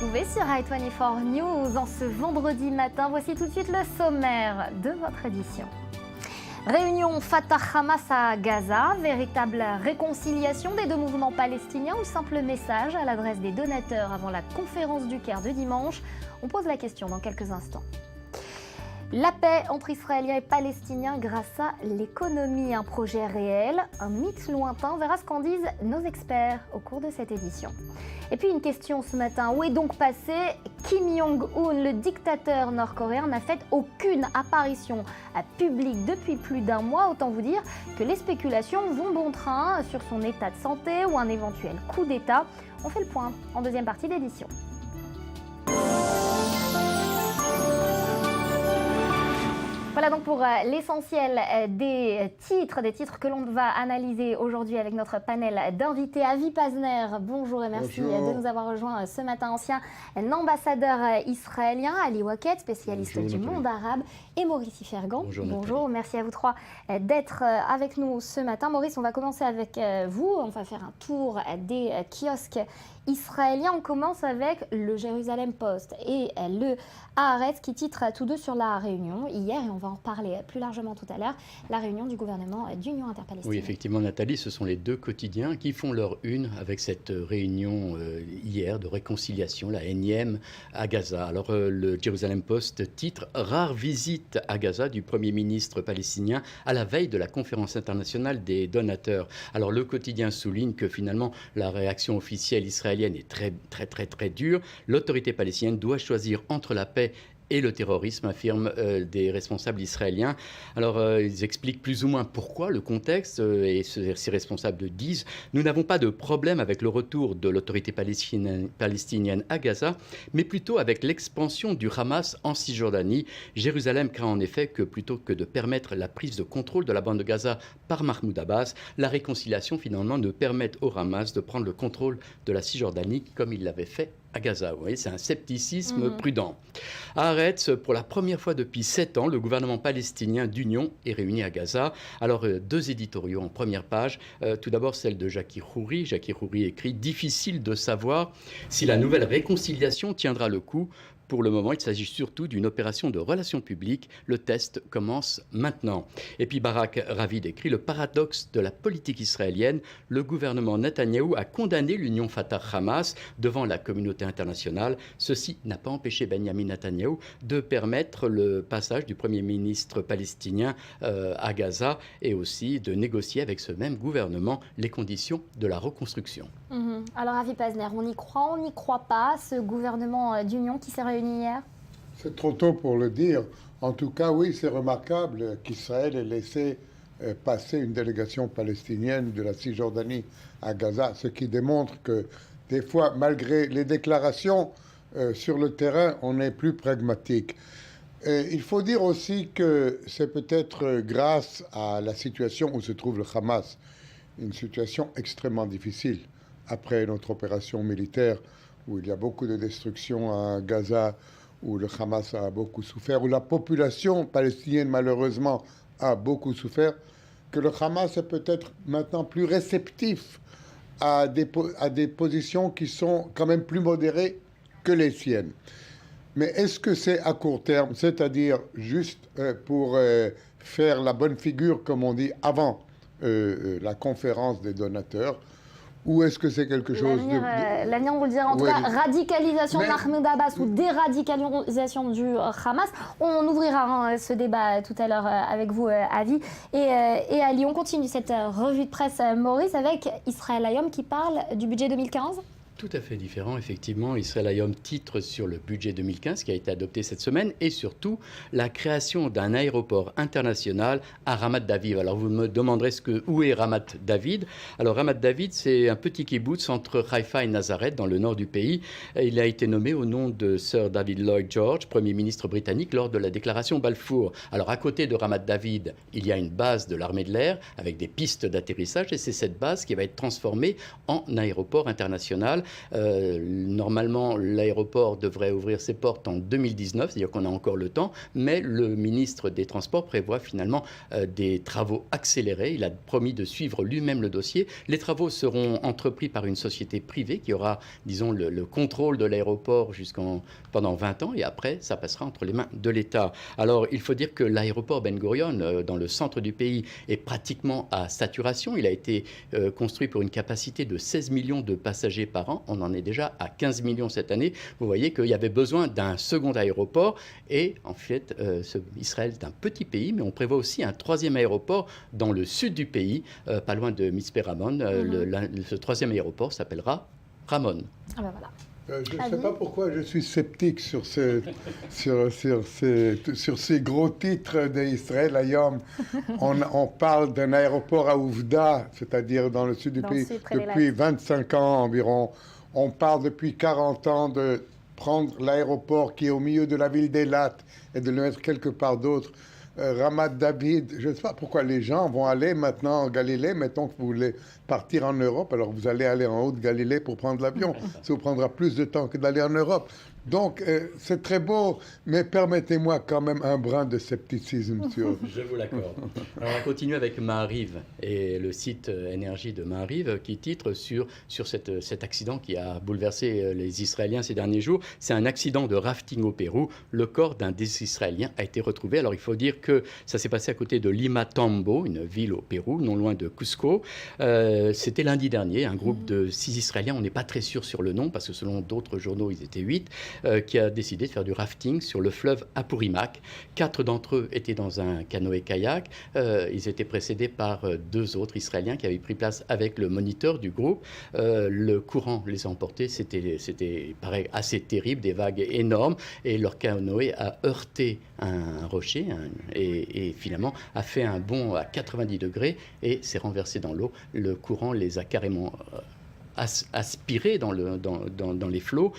retrouver sur i24 News en ce vendredi matin. Voici tout de suite le sommaire de votre édition. Réunion Fatah-Hamas à Gaza, véritable réconciliation des deux mouvements palestiniens ou simple message à l'adresse des donateurs avant la conférence du Caire de dimanche? On pose la question dans quelques instants. La paix entre Israéliens et Palestiniens grâce à l'économie, un projet réel, un mythe lointain, on verra ce qu'en disent nos experts au cours de cette édition. Et puis une question ce matin, où est donc passé Kim Jong-un? Le dictateur nord-coréen n'a fait aucune apparition publique depuis plus d'un mois, autant vous dire que les spéculations vont bon train sur son état de santé ou un éventuel coup d'État. On fait le point en deuxième partie d'édition. Voilà donc pour l'essentiel des titres que l'on va analyser aujourd'hui avec notre panel d'invités. Avi Pazner, bonjour et merci de nous avoir rejoints ce matin. Ancien ambassadeur israélien, Ali Waket, spécialiste du monde arabe, et Maurice Ifergan. Bonjour, merci à vous trois d'être avec nous ce matin. Maurice, on va commencer avec vous. On va faire un tour des kiosques israéliens. On commence avec le Jérusalem Post et le Haaretz qui titrent tous deux sur la réunion hier, et on va en reparler plus largement tout à l'heure, la réunion du gouvernement d'union interpalestinienne. Oui, effectivement, Nathalie, ce sont les deux quotidiens qui font leur une avec cette réunion hier de réconciliation, la énième à Gaza. Alors, le Jérusalem Post titre « Rare visite à Gaza du Premier ministre palestinien à la veille de la conférence internationale des donateurs ». Alors, le quotidien souligne que finalement, la réaction officielle israélienne est très dure. L'autorité palestinienne doit choisir entre la paix et le terrorisme, affirment des responsables israéliens. Alors, ils expliquent plus ou moins pourquoi, le contexte, et ces responsables disent « Nous n'avons pas de problème avec le retour de l'autorité palestinienne à Gaza, mais plutôt avec l'expansion du Hamas en Cisjordanie. Jérusalem craint en effet que plutôt que de permettre la prise de contrôle de la bande de Gaza par Mahmoud Abbas, la réconciliation finalement ne permette au Hamas de prendre le contrôle de la Cisjordanie comme il l'avait fait à Gaza. Vous voyez, c'est un scepticisme prudent. À Haaretz, pour la première fois depuis 7 ans, le gouvernement palestinien d'union est réuni à Gaza. Alors, deux éditoriaux en première page. Tout d'abord, celle de Jackie Khoury. Jackie Khoury écrit « Difficile de savoir si la nouvelle réconciliation tiendra le coup. Pour le moment, il s'agit surtout d'une opération de relations publiques. Le test commence maintenant. » Et puis Barak Ravid écrit « Le paradoxe de la politique israélienne. Le gouvernement Netanyahou a condamné l'union Fatah-Hamas devant la communauté internationale. Ceci n'a pas empêché Benjamin Netanyahou de permettre le passage du Premier ministre palestinien à Gaza et aussi de négocier avec ce même gouvernement les conditions de la reconstruction. » Alors, Avi Pazner, on y croit, on n'y croit pas, ce gouvernement d'union qui s'est réuni hier? C'est trop tôt pour le dire. En tout cas, oui, c'est remarquable qu'Israël ait laissé passer une délégation palestinienne de la Cisjordanie à Gaza, ce qui démontre que des fois, malgré les déclarations sur le terrain, on est plus pragmatique. Il faut dire aussi que c'est peut-être grâce à la situation où se trouve le Hamas, une situation extrêmement difficile après notre opération militaire, où il y a beaucoup de destruction à Gaza, où le Hamas a beaucoup souffert, où la population palestinienne, malheureusement, a beaucoup souffert, que le Hamas est peut-être maintenant plus réceptif à des positions qui sont quand même plus modérées que les siennes. Mais est-ce que c'est à court terme, c'est-à-dire juste pour faire la bonne figure, comme on dit, avant la conférence des donateurs, ou est-ce que c'est quelque chose L'avenir, on vous le dira, en tout cas, radicalisation de Mahmoud Abbas ou déradicalisation du Hamas. On ouvrira ce débat tout à l'heure avec vous, Avi. Et Ali, on continue cette revue de presse, Maurice, avec Israël Hayom qui parle du budget 2015. Tout à fait différent, effectivement. Israël Hayom titre sur le budget 2015 qui a été adopté cette semaine et surtout la création d'un aéroport international à Ramat David. Alors vous me demanderez où est Ramat David. Alors Ramat David, c'est un petit kibboutz entre Haïfa et Nazareth dans le nord du pays. Il a été nommé au nom de Sir David Lloyd George, Premier ministre britannique, lors de la déclaration Balfour. Alors à côté de Ramat David, il y a une base de l'armée de l'air avec des pistes d'atterrissage et c'est cette base qui va être transformée en aéroport international. Normalement, l'aéroport devrait ouvrir ses portes en 2019, c'est-à-dire qu'on a encore le temps, mais le ministre des Transports prévoit finalement des travaux accélérés. Il a promis de suivre lui-même le dossier. Les travaux seront entrepris par une société privée qui aura, disons, le contrôle de l'aéroport pendant 20 ans, et après, ça passera entre les mains de l'État. Alors, il faut dire que l'aéroport Ben Gurion, dans le centre du pays, est pratiquement à saturation. Il a été construit pour une capacité de 16 millions de passagers par an. On en est déjà à 15 millions cette année. Vous voyez qu'il y avait besoin d'un second aéroport. Et en fait, Israël est un petit pays, mais on prévoit aussi un troisième aéroport dans le sud du pays, pas loin de Mitzpe Ramon. Ce troisième aéroport s'appellera Ramon. Ah ben voilà. Je ne sais pas pourquoi je suis sceptique sur ces gros titres d'Israël. Ayom, on parle d'un aéroport à Ouvda, c'est-à-dire dans le sud du pays, depuis 25 ans environ. On parle depuis 40 ans de prendre l'aéroport qui est au milieu de la ville d'Eilat et de le mettre quelque part d'autre. Ramat David, je ne sais pas pourquoi les gens vont aller maintenant en Galilée. Mettons que vous voulez partir en Europe, alors vous allez aller en haut de Galilée pour prendre l'avion. Ça vous prendra plus de temps que d'aller en Europe. Donc, c'est très beau, mais permettez-moi quand même un brin de scepticisme sur... Je vous l'accorde. Alors, on va continuer avec Maariv et le site énergie de Maariv qui titre sur cet accident qui a bouleversé les Israéliens ces derniers jours. C'est un accident de rafting au Pérou. Le corps d'un des Israéliens a été retrouvé. Alors, il faut dire que ça s'est passé à côté de Lima Tambo, une ville au Pérou, non loin de Cusco. C'était lundi dernier. Un groupe de 6 Israéliens, on n'est pas très sûr sur le nom parce que selon d'autres journaux, ils étaient 8, qui a décidé de faire du rafting sur le fleuve Apurimac. 4 d'entre eux étaient dans un canoë-kayak. Ils étaient précédés par 2 autres Israéliens qui avaient pris place avec le moniteur du groupe. Le courant les a emportés. C'était pareil, assez terrible, des vagues énormes. Et leur canoë a heurté un rocher et finalement a fait un bond à 90 degrés et s'est renversé dans l'eau. Le courant les a carrément aspirés dans les flots.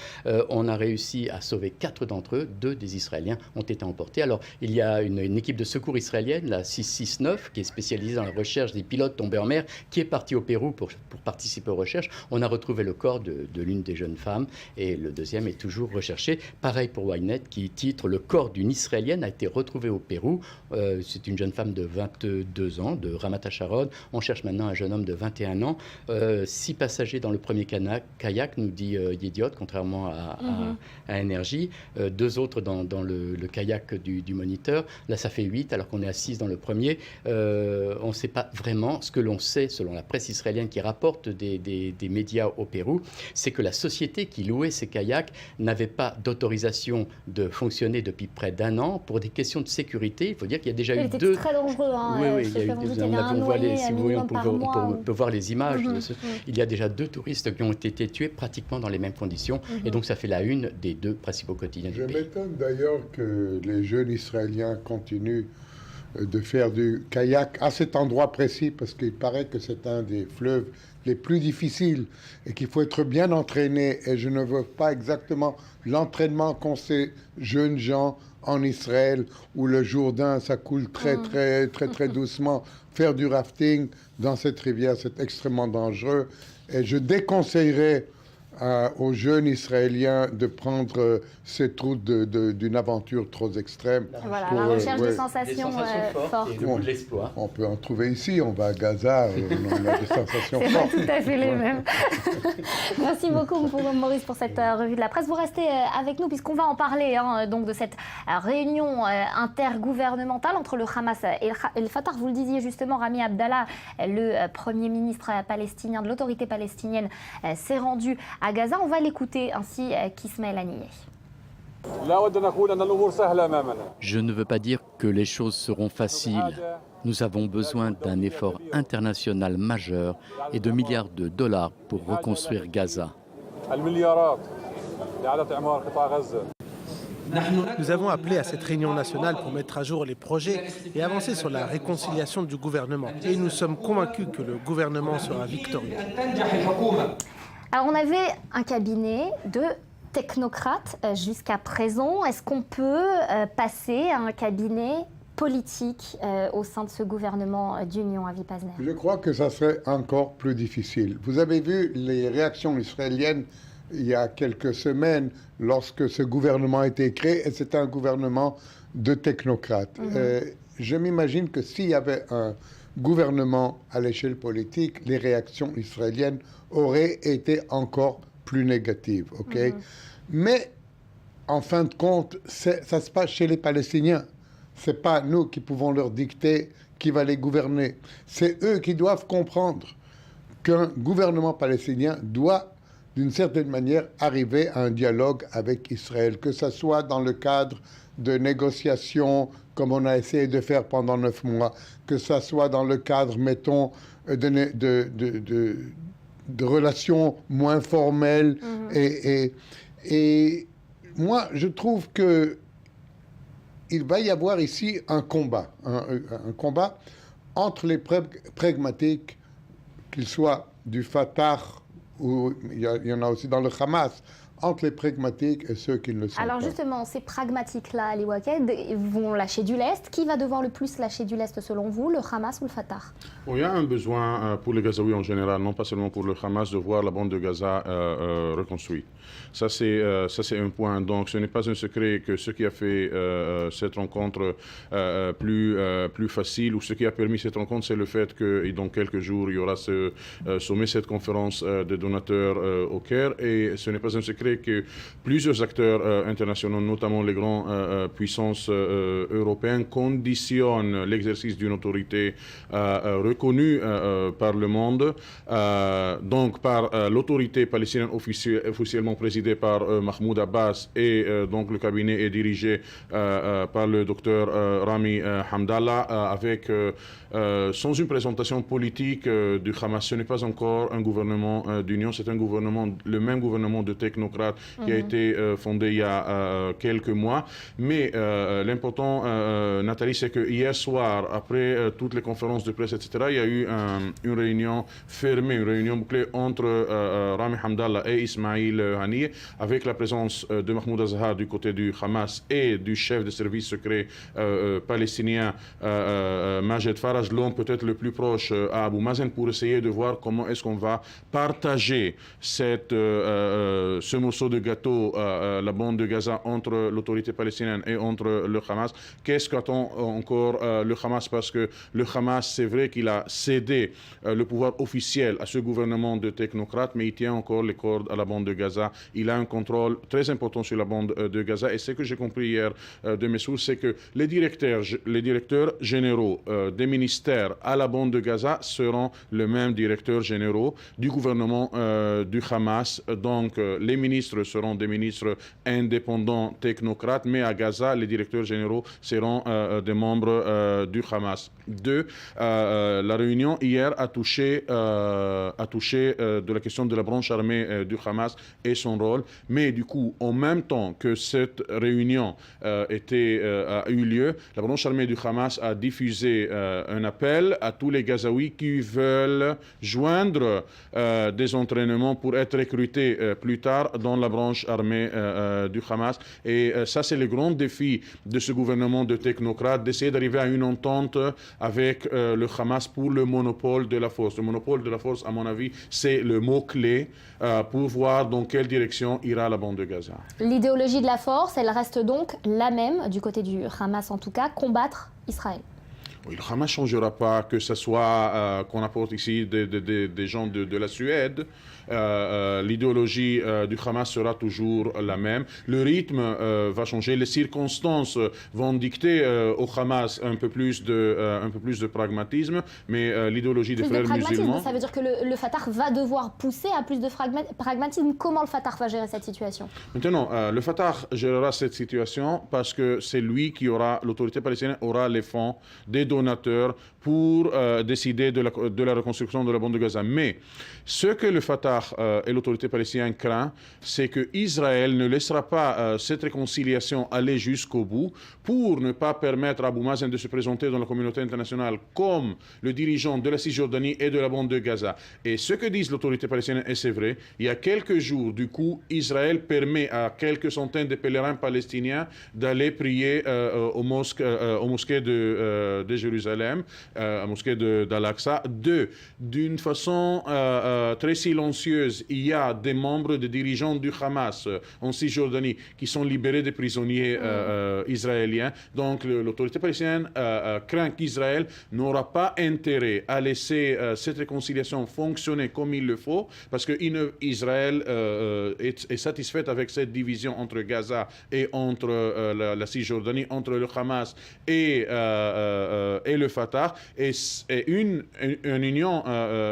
On a réussi à sauver 4 d'entre eux. 2 des Israéliens ont été emportés. Alors, il y a une équipe de secours israélienne, la 669, qui est spécialisée dans la recherche des pilotes tombés en mer, qui est partie au Pérou pour participer aux recherches. On a retrouvé le corps de l'une des jeunes femmes et le deuxième est toujours recherché. Pareil pour Ynet, qui titre « Le corps d'une Israélienne a été retrouvé au Pérou ». C'est une jeune femme de 22 ans, de Ramat HaSharon. On cherche maintenant un jeune homme de 21 ans. 6 passagers dans le premier kayak, nous dit Yediot, contrairement à Énergie. 2 autres dans le kayak du moniteur. Là, ça fait 8, alors qu'on est à 6 dans le premier. On ne sait pas vraiment. Ce que l'on sait, selon la presse israélienne qui rapporte des médias au Pérou, c'est que la société qui louait ces kayaks n'avait pas d'autorisation de fonctionner depuis près d'1 an pour des questions de sécurité. Il faut dire qu'il y a déjà eu 2... C'était très dangereux. Hein, oui, il y a eu on peut voir les images. Il y a déjà 2 touristes qui ont été tués pratiquement dans les mêmes conditions. Et donc, ça fait la une des 2 principaux quotidiens du pays. Je m'étonne d'ailleurs que les jeunes Israéliens continuent de faire du kayak à cet endroit précis, parce qu'il paraît que c'est un des fleuves les plus difficiles et qu'il faut être bien entraîné. Et je ne veux pas exactement l'entraînement qu'ont ces jeunes gens en Israël, où le Jourdain, ça coule très doucement. Faire du rafting dans cette rivière, c'est extrêmement dangereux. Et je déconseillerais aux jeunes Israéliens de prendre cette route d'une aventure trop extrême. Voilà, la recherche de sensations fortes. Et de l'espoir. On peut en trouver ici, on va à Gaza, on a des sensations fortes. fortes. C'est pas tout à fait les mêmes. Merci beaucoup Maurice pour cette revue de la presse. Vous restez avec nous puisqu'on va en parler donc de cette réunion intergouvernementale entre le Hamas et le Fatah. Vous le disiez justement, Rami Abdallah, le Premier ministre palestinien de l'autorité palestinienne, s'est rendu à Gaza. On va l'écouter ainsi qu'Ismaël Haniyeh. Je ne veux pas dire que les choses seront faciles. Nous avons besoin d'un effort international majeur et de milliards de dollars pour reconstruire Gaza. Nous avons appelé à cette réunion nationale pour mettre à jour les projets et avancer sur la réconciliation du gouvernement. Et nous sommes convaincus que le gouvernement sera victorieux. Alors, on avait un cabinet de technocrates jusqu'à présent. Est-ce qu'on peut passer à un cabinet politique au sein de ce gouvernement d'union, Avi Pazner? Je crois que ça serait encore plus difficile. Vous avez vu les réactions israéliennes il y a quelques semaines lorsque ce gouvernement a été créé, et c'était un gouvernement de technocrates. Je m'imagine que s'il y avait un gouvernement à l'échelle politique, les réactions israéliennes auraient été encore plus négatives. Mais en fin de compte, ça se passe chez les Palestiniens. Ce n'est pas nous qui pouvons leur dicter qui va les gouverner. C'est eux qui doivent comprendre qu'un gouvernement palestinien doit, d'une certaine manière, arriver à un dialogue avec Israël, que ce soit dans le cadre de négociations, comme on a essayé de faire pendant 9 mois, que ce soit dans le cadre, mettons, de relations moins formelles. Et moi, je trouve que il va y avoir ici un combat entre les pragmatiques, qu'ils soient du Fatah, ou il y en a aussi dans le Hamas, entre les pragmatiques et ceux qui ne le sont pas. Alors justement, ces pragmatiques-là, Ali Waked, vont lâcher du lest. Qui va devoir le plus lâcher du lest selon vous, le Hamas ou le Fatah? Il y a un besoin pour les Gazaouis en général, non pas seulement pour le Hamas, de voir la bande de Gaza reconstruite. Ça, c'est un point. Donc, ce n'est pas un secret que ce qui a fait cette rencontre plus facile, ou ce qui a permis cette rencontre, c'est le fait que dans quelques jours, il y aura ce sommet, cette conférence de donateurs au Caire. Et ce n'est pas un secret que plusieurs acteurs internationaux, notamment les grandes puissances européennes, conditionnent l'exercice d'une autorité reconnue par le monde, donc par l'autorité palestinienne officiellement présidée par Mahmoud Abbas, et donc le cabinet est dirigé par le docteur Rami Hamdallah, avec sans une présentation politique du Hamas. Ce n'est pas encore un gouvernement d'union, c'est un gouvernement, le même gouvernement de technocrates qui a été fondé il y a quelques mois. Mais l'important, Nathalie, c'est que hier soir, après toutes les conférences de presse, etc., il y a eu une réunion fermée, une réunion bouclée entre Rami Hamdallah et Ismail Haniyeh, avec la présence de Mahmoud Azhar du côté du Hamas et du chef de service secret palestinien Majed Faraj, l'homme peut-être le plus proche à Abu Mazen, pour essayer de voir comment est-ce qu'on va partager ce morceau de gâteau, la bande de Gaza, entre l'autorité palestinienne et entre le Hamas. Qu'est-ce qu'attend encore le Hamas? Parce que le Hamas, c'est vrai qu'il a cédé le pouvoir officiel à ce gouvernement de technocrates, mais il tient encore les cordes à la bande de Gaza. Il a un contrôle très important sur la bande de Gaza. Et ce que j'ai compris hier de mes sources, c'est que les directeurs généraux des ministères à la bande de Gaza seront les mêmes directeurs généraux du gouvernement du Hamas. Donc les ministres seront des ministres indépendants technocrates, mais à Gaza, les directeurs généraux seront des membres du Hamas. La réunion hier a touché de la question de la branche armée du Hamas et son rôle, mais du coup, en même temps que cette réunion a eu lieu, la branche armée du Hamas a diffusé un appel à tous les Gazaouis qui veulent joindre des entraînements pour être recrutés plus tard dans la branche armée du Hamas. Et ça, c'est le grand défi de ce gouvernement de technocrates, d'essayer d'arriver à une entente avec le Hamas pour le monopole de la force. Le monopole de la force, à mon avis, c'est le mot-clé pour voir dans quelle direction ira la bande de Gaza. L'idéologie de la force, elle reste donc la même, du côté du Hamas en tout cas, combattre Israël. Oui, le Hamas ne changera pas, que ce soit qu'on apporte ici des gens de la Suède. L'idéologie du Hamas sera toujours la même. Le rythme va changer. Les circonstances vont dicter au Hamas un peu plus de pragmatisme, mais l'idéologie des frères musulmans... Ça veut dire que le Fatah va devoir pousser à plus de pragmatisme. Comment le Fatah va gérer cette situation? Maintenant, le Fatah gérera cette situation parce que c'est lui qui aura, l'autorité palestinienne aura les fonds des donateurs pour décider de la reconstruction de la bande de Gaza. Mais ce que le Fatah et l'autorité palestinienne craignent, c'est que Israël ne laissera pas cette réconciliation aller jusqu'au bout pour ne pas permettre à Abou Mazen de se présenter dans la communauté internationale comme le dirigeant de la Cisjordanie et de la bande de Gaza. Et ce que disent l'autorité palestinienne, et c'est vrai, il y a quelques jours, du coup, Israël permet à quelques centaines de pèlerins palestiniens d'aller prier aux mosquées de Jérusalem, à la mosquée d'Al-Aqsa. D'une façon très silencieuse, il y a des membres, des dirigeants du Hamas en Cisjordanie qui sont libérés des prisonniers israéliens. Donc l'autorité palestinienne craint qu'Israël n'aura pas intérêt à laisser cette réconciliation fonctionner comme il le faut, parce que Israël est satisfaite avec cette division entre Gaza et entre la Cisjordanie, entre le Hamas et le Fatah, et une union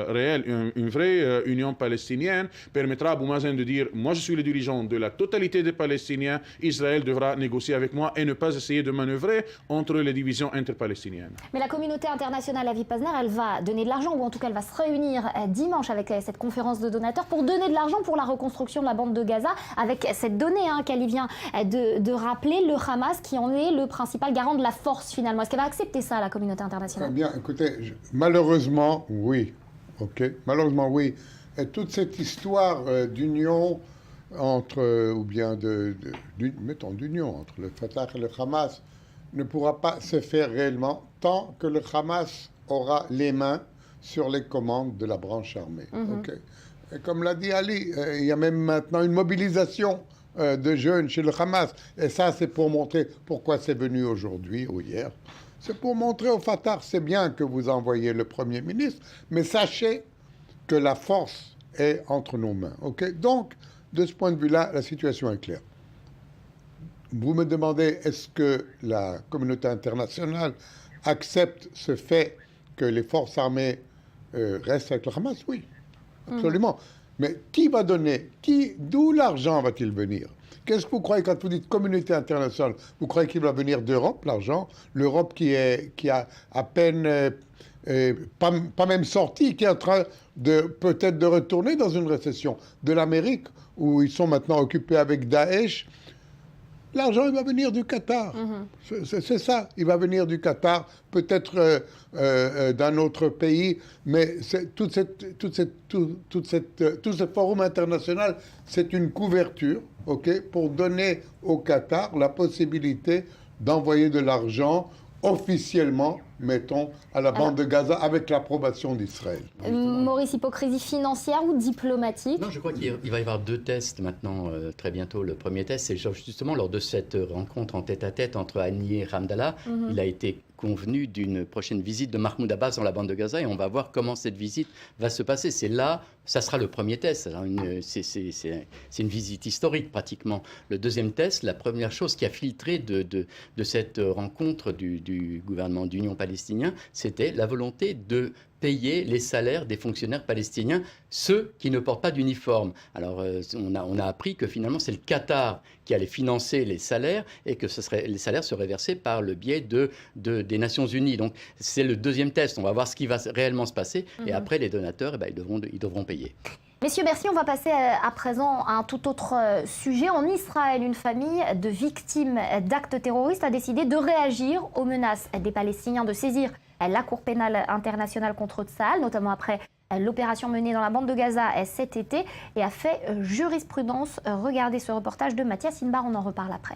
réelle, une vraie union palestinienne permettra à Abou Mazen de dire: moi je suis le dirigeant de la totalité des Palestiniens, Israël devra négocier avec moi et ne pas essayer de manœuvrer entre les divisions interpalestiniennes. Mais la communauté internationale, Avi Pazner, elle va donner de l'argent, ou en tout cas elle va se réunir dimanche avec cette conférence de donateurs pour donner de l'argent pour la reconstruction de la bande de Gaza, avec cette donnée qu'elle vient de rappeler, le Hamas qui en est le principal garant de la force finalement. Est-ce qu'elle va accepter ça, la communauté internationale? Bien, écoutez, malheureusement, oui. Malheureusement, oui. Et toute cette histoire d'union entre, ou bien d'union entre le Fatah et le Hamas ne pourra pas se faire réellement tant que le Hamas aura les mains sur les commandes de la branche armée. Et comme l'a dit Ali, il y a même maintenant une mobilisation de jeunes chez le Hamas. Et ça, c'est pour montrer pourquoi c'est venu aujourd'hui ou hier. C'est pour montrer au Fatah, c'est bien que vous envoyez le Premier ministre, mais sachez que la force est entre nos mains. Donc, de ce point de vue-là, la situation est claire. Vous me demandez, est-ce que la communauté internationale accepte ce fait que les forces armées restent avec le Hamas? Oui, absolument. Mais qui va donner? D'où l'argent va-t-il venir? Qu'est-ce que vous croyez quand vous dites communauté internationale? Vous croyez qu'il va venir d'Europe, l'argent? L'Europe qui a à peine, pas même sorti, qui est en train peut-être de retourner dans une récession. De l'Amérique, où ils sont maintenant occupés avec Daesh. L'argent, il va venir du Qatar. C'est ça, il va venir du Qatar, peut-être d'un autre pays, mais tout ce forum international, c'est une couverture, pour donner au Qatar la possibilité d'envoyer de l'argent officiellement, mettons, à la bande de Gaza avec l'approbation d'Israël. Maurice, hypocrisie financière ou diplomatique? Non, je crois qu'il va y avoir deux tests maintenant, très bientôt. Le premier test, c'est justement lors de cette rencontre en tête-à-tête entre Haniyeh et Hamdallah. Il a été convenu d'une prochaine visite de Mahmoud Abbas dans la bande de Gaza, et on va voir comment cette visite va se passer. C'est là, ça sera le premier test. C'est une visite historique pratiquement. Le deuxième test, la première chose qui a filtré de cette rencontre du gouvernement d'union palestinien, c'était la volonté de payer les salaires des fonctionnaires palestiniens, ceux qui ne portent pas d'uniforme. Alors, on a appris que finalement, c'est le Qatar qui allait financer les salaires, et que les salaires seraient versés par le biais des Nations Unies. Donc, c'est le deuxième test. On va voir ce qui va réellement se passer. Et après, les donateurs, ils devront payer. Messieurs, merci. On va passer à présent à un tout autre sujet. En Israël, une famille de victimes d'actes terroristes a décidé de réagir aux menaces des Palestiniens de saisir la Cour pénale internationale contre Tsahal, notamment après l'opération menée dans la bande de Gaza cet été, et a fait jurisprudence. Regardez ce reportage de Mathias Inbar, on en reparle après.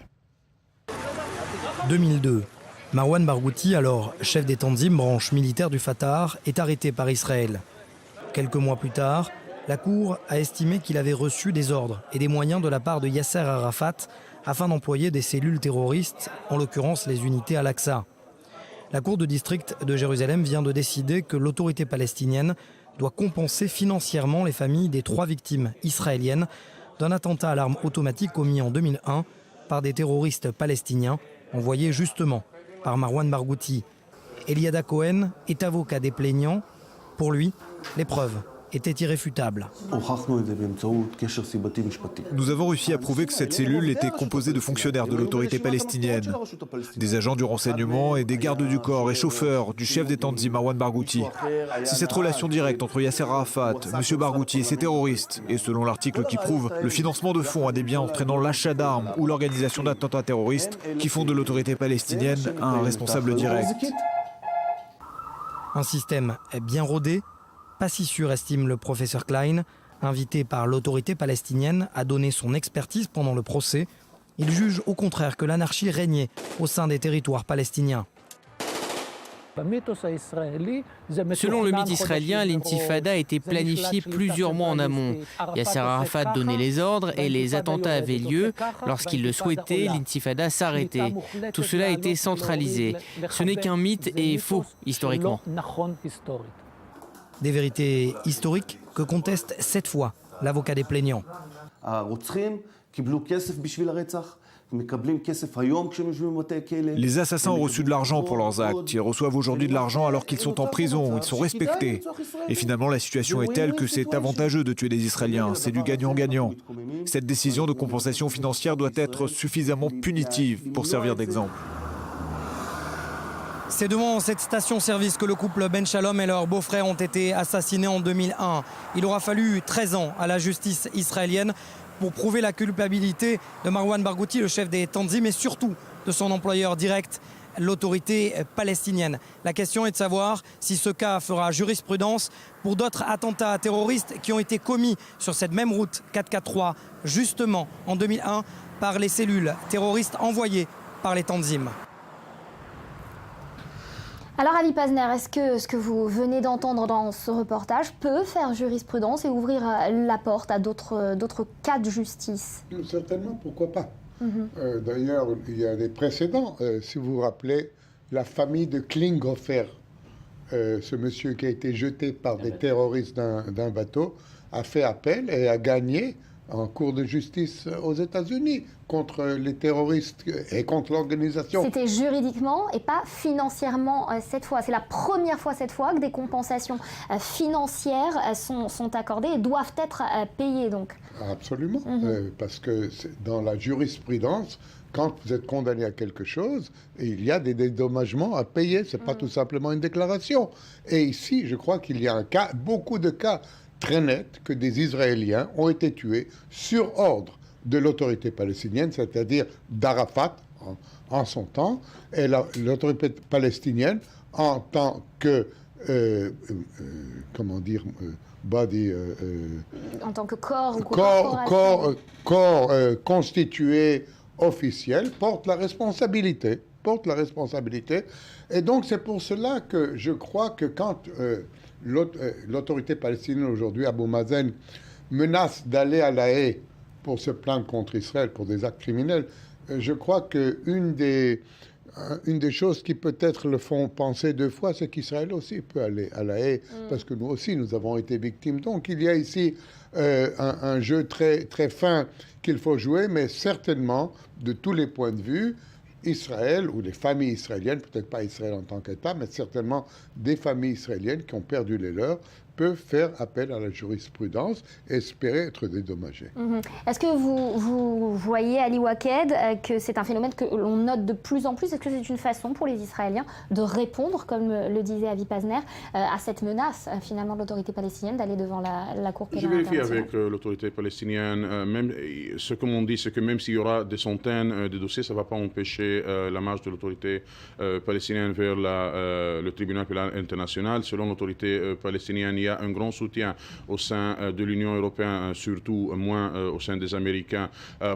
2002. Marwan Barghouti, alors chef des Tanzim, branche militaire du Fatah, est arrêté par Israël. Quelques mois plus tard, la Cour a estimé qu'il avait reçu des ordres et des moyens de la part de Yasser Arafat afin d'employer des cellules terroristes, en l'occurrence les unités Al-Aqsa. La Cour de district de Jérusalem vient de décider que l'autorité palestinienne doit compenser financièrement les familles des 3 victimes israéliennes d'un attentat à l'arme automatique commis en 2001 par des terroristes palestiniens envoyés justement par Marwan Barghouti. Eliada Cohen est avocat des plaignants. Pour lui, les preuves était irréfutable. Nous avons réussi à prouver que cette cellule était composée de fonctionnaires de l'autorité palestinienne, des agents du renseignement et des gardes du corps et chauffeurs du chef des Tanzim, Marwan Barghouti. C'est cette relation directe entre Yasser Arafat, M. Barghouti et ses terroristes, et selon l'article qui prouve le financement de fonds à des biens entraînant l'achat d'armes ou l'organisation d'attentats terroristes, qui font de l'autorité palestinienne un responsable direct. Un système bien rodé, pas si sûr, estime le professeur Klein. Invité par l'autorité palestinienne à donner son expertise pendant le procès, il juge au contraire que l'anarchie régnait au sein des territoires palestiniens. Selon le mythe israélien, l'intifada a été planifiée plusieurs mois en amont. Yasser Arafat donnait les ordres et les attentats avaient lieu. Lorsqu'il le souhaitait, l'intifada s'arrêtait. Tout cela a été centralisé. Ce n'est qu'un mythe et faux historiquement. Des vérités historiques que conteste cette fois l'avocat des plaignants. Les assassins ont reçu de l'argent pour leurs actes. Ils reçoivent aujourd'hui de l'argent alors qu'ils sont en prison, ils sont respectés. Et finalement, la situation est telle que c'est avantageux de tuer des Israéliens. C'est du gagnant-gagnant. Cette décision de compensation financière doit être suffisamment punitive pour servir d'exemple. C'est devant cette station-service que le couple Ben Shalom et leur beau-frère ont été assassinés en 2001. Il aura fallu 13 ans à la justice israélienne pour prouver la culpabilité de Marwan Barghouti, le chef des Tanzim, mais surtout de son employeur direct, l'autorité palestinienne. La question est de savoir si ce cas fera jurisprudence pour d'autres attentats terroristes qui ont été commis sur cette même route 443, justement en 2001, par les cellules terroristes envoyées par les Tanzim. Alors Avi Pazner, est-ce que ce que vous venez d'entendre dans ce reportage peut faire jurisprudence et ouvrir la porte à d'autres cas de justice? Certainement, pourquoi pas. D'ailleurs, il y a des précédents. Si vous vous rappelez, la famille de Klinghoffer, ce monsieur qui a été jeté par des terroristes d'un bateau, a fait appel et a gagné en cours de justice aux États-Unis contre les terroristes et contre l'organisation. C'était juridiquement et pas financièrement cette fois. C'est la première fois cette fois que des compensations financières sont accordées et doivent être payées donc. Absolument, parce que dans la jurisprudence, quand vous êtes condamné à quelque chose, il y a des dédommagements à payer, ce n'est pas tout simplement une déclaration. Et ici, je crois qu'il y a beaucoup de cas très net que des Israéliens ont été tués sur ordre de l'autorité palestinienne, c'est-à-dire d'Arafat en son temps, et l'autorité palestinienne en tant que, en tant que corps ou corps constitué officiel, porte la responsabilité. Et donc c'est pour cela que je crois que quand l'autorité palestinienne aujourd'hui, Abou Mazen, menace d'aller à La Haye pour se plaindre contre Israël pour des actes criminels, je crois qu'une des choses qui peut-être le font penser deux fois, c'est qu'Israël aussi peut aller à La Haye, parce que nous aussi, nous avons été victimes. Donc il y a ici un jeu très, très fin qu'il faut jouer, mais certainement, de tous les points de vue, Israël ou les familles israéliennes, peut-être pas Israël en tant qu'État, mais certainement des familles israéliennes qui ont perdu les leurs, peuvent faire appel à la jurisprudence et espérer être dédommagés. Est-ce que vous voyez, Ali Waked, que c'est un phénomène que l'on note de plus en plus? Est-ce que c'est une façon pour les Israéliens de répondre, comme le disait Avi Pazner, à cette menace finalement de l'autorité palestinienne d'aller devant la Cour pénale internationale? Je vérifie avec l'autorité palestinienne. Même ce que l'on dit, c'est que même s'il y aura des centaines de dossiers, ça ne va pas empêcher la marche de l'autorité palestinienne vers le tribunal pénal international. Selon l'autorité palestinienne, il y a un grand soutien au sein de l'Union européenne, surtout moins au sein des Américains,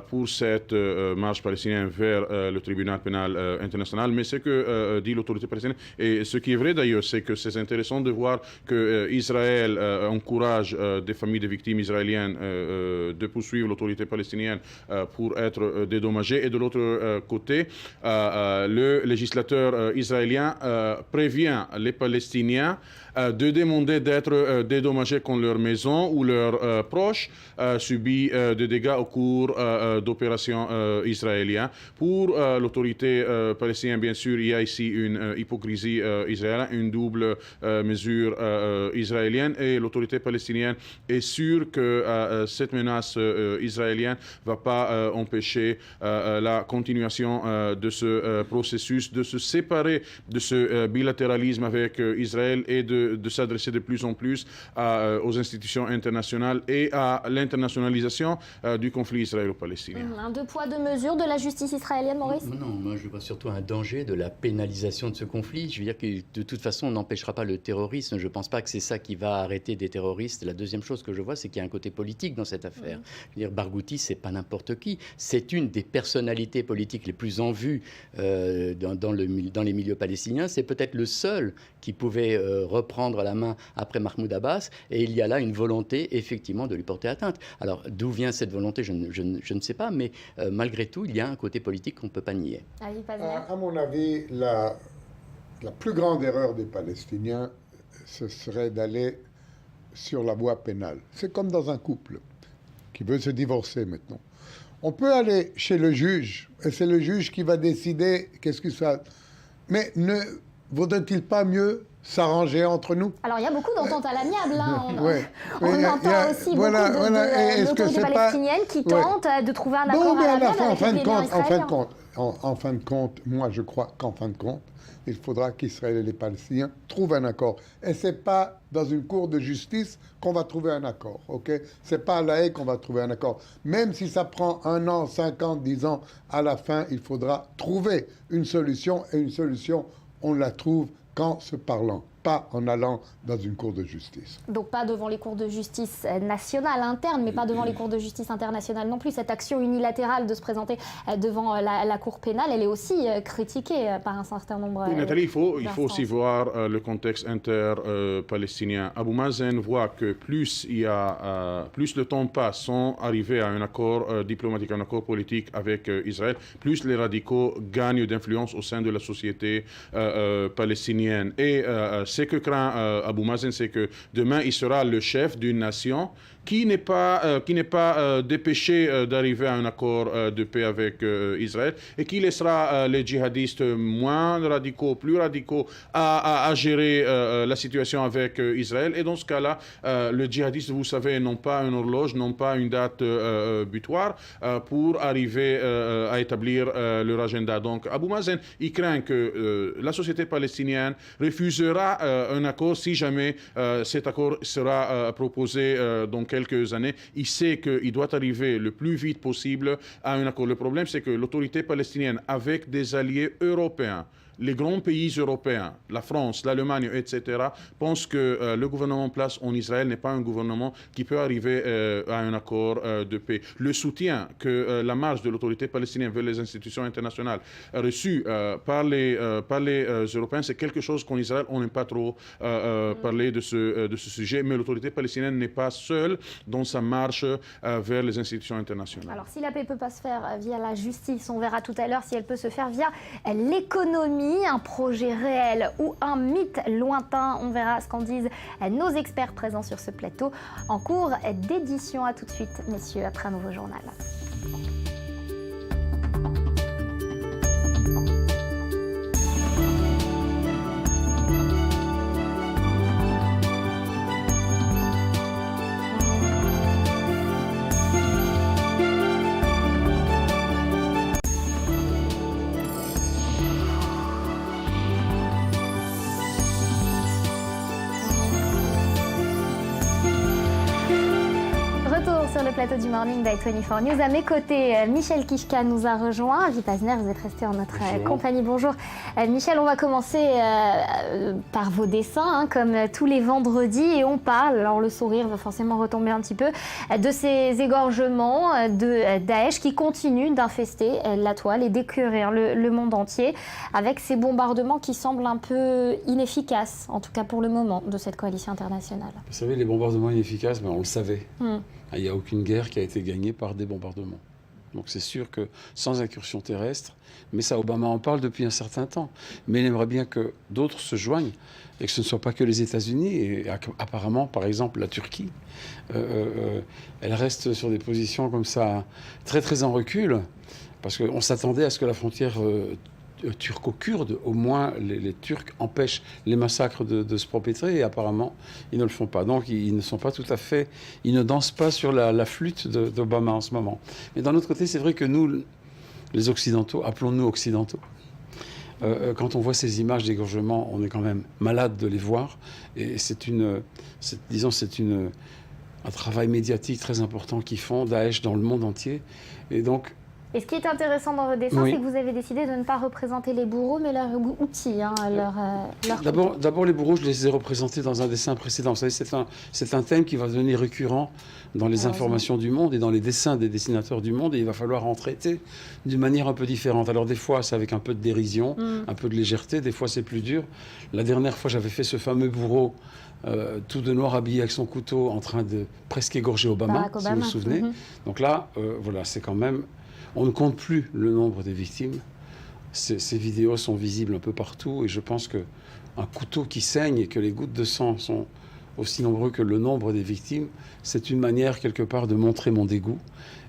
pour cette marche palestinienne vers le tribunal pénal international. Mais ce que dit l'autorité palestinienne, et ce qui est vrai d'ailleurs, c'est que c'est intéressant de voir que Israël encourage des familles de victimes israéliennes de poursuivre l'autorité palestinienne pour être dédommagées. Et de l'autre côté, le législateur israélien prévient les Palestiniens de demander d'être dédommagés quand leur maison ou leurs proches subit des dégâts au cours d'opérations israéliennes. Pour l'autorité palestinienne, bien sûr, il y a ici une hypocrisie israélienne, une double mesure israélienne, et l'autorité palestinienne est sûre que cette menace israélienne ne va pas empêcher la continuation de ce processus, de se séparer de ce bilatéralisme avec Israël et de s'adresser de plus en plus aux institutions internationales et à l'internationalisation du conflit israélo-palestinien. Un deux poids, deux mesures de la justice israélienne, Maurice? Non, moi je vois surtout un danger de la pénalisation de ce conflit. Je veux dire que de toute façon on n'empêchera pas le terrorisme. Je ne pense pas que c'est ça qui va arrêter des terroristes. La deuxième chose que je vois, c'est qu'il y a un côté politique dans cette affaire. Je veux dire, Barghouti, c'est pas n'importe qui. C'est une des personnalités politiques les plus en vue dans les milieux palestiniens. C'est peut-être le seul qui pouvait reprendre la main après Mahmoud Abbas, et il y a là une volonté effectivement de lui porter atteinte. Alors d'où vient cette volonté, je ne sais pas, mais malgré tout, il y a un côté politique qu'on ne peut pas nier. À mon avis, la plus grande erreur des Palestiniens, ce serait d'aller sur la voie pénale. C'est comme dans un couple qui veut se divorcer maintenant. On peut aller chez le juge, et c'est le juge qui va décider qu'est-ce que ça... Mais ne vaudrait-il pas mieux s'arranger entre nous? Alors, il y a beaucoup d'ententes à l'amiable. Hein. On entend aussi beaucoup d'autorités palestiniennes qui tentent de trouver un accord à l'amiable avec les Israéliens. En fin de compte, moi je crois qu'en fin de compte, il faudra qu'Israël et les Palestiniens trouvent un accord. Et ce n'est pas dans une cour de justice qu'on va trouver un accord. Ce n'est pas à La Haye qu'on va trouver un accord. Même si ça prend 1 an, 5 ans, 10 ans, à la fin, il faudra trouver une solution. Et une solution, on la trouve qu'en se parlant, pas en allant dans une cour de justice. Donc pas devant les cours de justice nationales internes, mais pas devant les cours de justice internationales non plus. Cette action unilatérale de se présenter devant la cour pénale, elle est aussi critiquée par un certain nombre Oui, Nathalie, il faut aussi voir le contexte inter-palestinien. Abou Mazen voit que plus le temps passe sans arriver à un accord diplomatique, un accord politique avec Israël, plus les radicaux gagnent d'influence au sein de la société palestinienne. Et ce que craint Abou Mazen, c'est que demain, il sera le chef d'une nation qui n'est pas dépêché d'arriver à un accord de paix avec Israël, et qui laissera les djihadistes moins radicaux, plus radicaux, à gérer la situation avec Israël. Et dans ce cas-là, les djihadistes, vous savez, n'ont pas une horloge, n'ont pas une date butoir pour arriver à établir leur agenda. Donc Abou Mazen, il craint que la société palestinienne refusera un accord si jamais cet accord sera proposé dans quelques années. Il sait qu'il doit arriver le plus vite possible à un accord. Le problème, c'est que l'autorité palestinienne, avec des alliés européens, les grands pays européens, la France, l'Allemagne, etc., pensent que le gouvernement en place en Israël n'est pas un gouvernement qui peut arriver à un accord de paix. Le soutien que la marche de l'autorité palestinienne vers les institutions internationales a reçu par les Européens, c'est quelque chose qu'en Israël, on n'aime pas trop parler de ce sujet, mais l'autorité palestinienne n'est pas seule dans sa marche vers les institutions internationales. Alors, si la paix ne peut pas se faire via la justice, on verra tout à l'heure si elle peut se faire via l'économie. Un projet réel ou un mythe lointain, on verra ce qu'en disent nos experts présents sur ce plateau en cours d'édition. À tout de suite, messieurs, après un nouveau journal. Sur le plateau du Morning d'I24 News. À mes côtés, Michel Kishka nous a rejoint. Avi Pazner, vous êtes resté en notre compagnie. Bonjour. Michel, on va commencer par vos dessins, comme tous les vendredis. Et on parle, alors le sourire va forcément retomber un petit peu, de ces égorgements de Daesh qui continuent d'infester la toile et d'écœurer le monde entier, avec ces bombardements qui semblent un peu inefficaces, en tout cas pour le moment, de cette coalition internationale. Vous savez, les bombardements inefficaces, on le savait. Il n'y a aucune guerre qui a été gagnée par des bombardements. Donc c'est sûr que sans incursion terrestre, mais ça, Obama en parle depuis un certain temps. Mais il aimerait bien que d'autres se joignent et que ce ne soit pas que les États-Unis. Et apparemment, par exemple, la Turquie, elle reste sur des positions comme ça, très très en recul, parce qu'on s'attendait à ce que la frontière turco-kurde, au moins les Turcs empêchent les massacres de se perpétrer, et apparemment ils ne le font pas. Donc ils ne sont pas tout à fait, ils ne dansent pas sur la flûte d'Obama en ce moment. Mais d'un autre côté, c'est vrai que nous, les Occidentaux, appelons-nous Occidentaux, quand on voit ces images d'égorgement, on est quand même malade de les voir, et c'est un travail médiatique très important qu'ils font, Daesh, dans le monde entier. Et donc, et ce qui est intéressant dans votre dessin, c'est que vous avez décidé de ne pas représenter les bourreaux, mais leurs outils, leur D'abord, les bourreaux, je les ai représentés dans un dessin précédent. Vous savez, c'est un thème qui va devenir récurrent dans les informations du monde et dans les dessins des dessinateurs du monde, et il va falloir en traiter d'une manière un peu différente. Alors des fois, c'est avec un peu de dérision, un peu de légèreté, des fois c'est plus dur. La dernière fois, j'avais fait ce fameux bourreau tout de noir, habillé avec son couteau, en train de presque égorger Obama, si vous vous souvenez. Donc là, voilà, c'est quand même... On ne compte plus le nombre des victimes. Ces vidéos sont visibles un peu partout, et je pense qu'un couteau qui saigne et que les gouttes de sang sont aussi nombreux que le nombre des victimes, c'est une manière quelque part de montrer mon dégoût.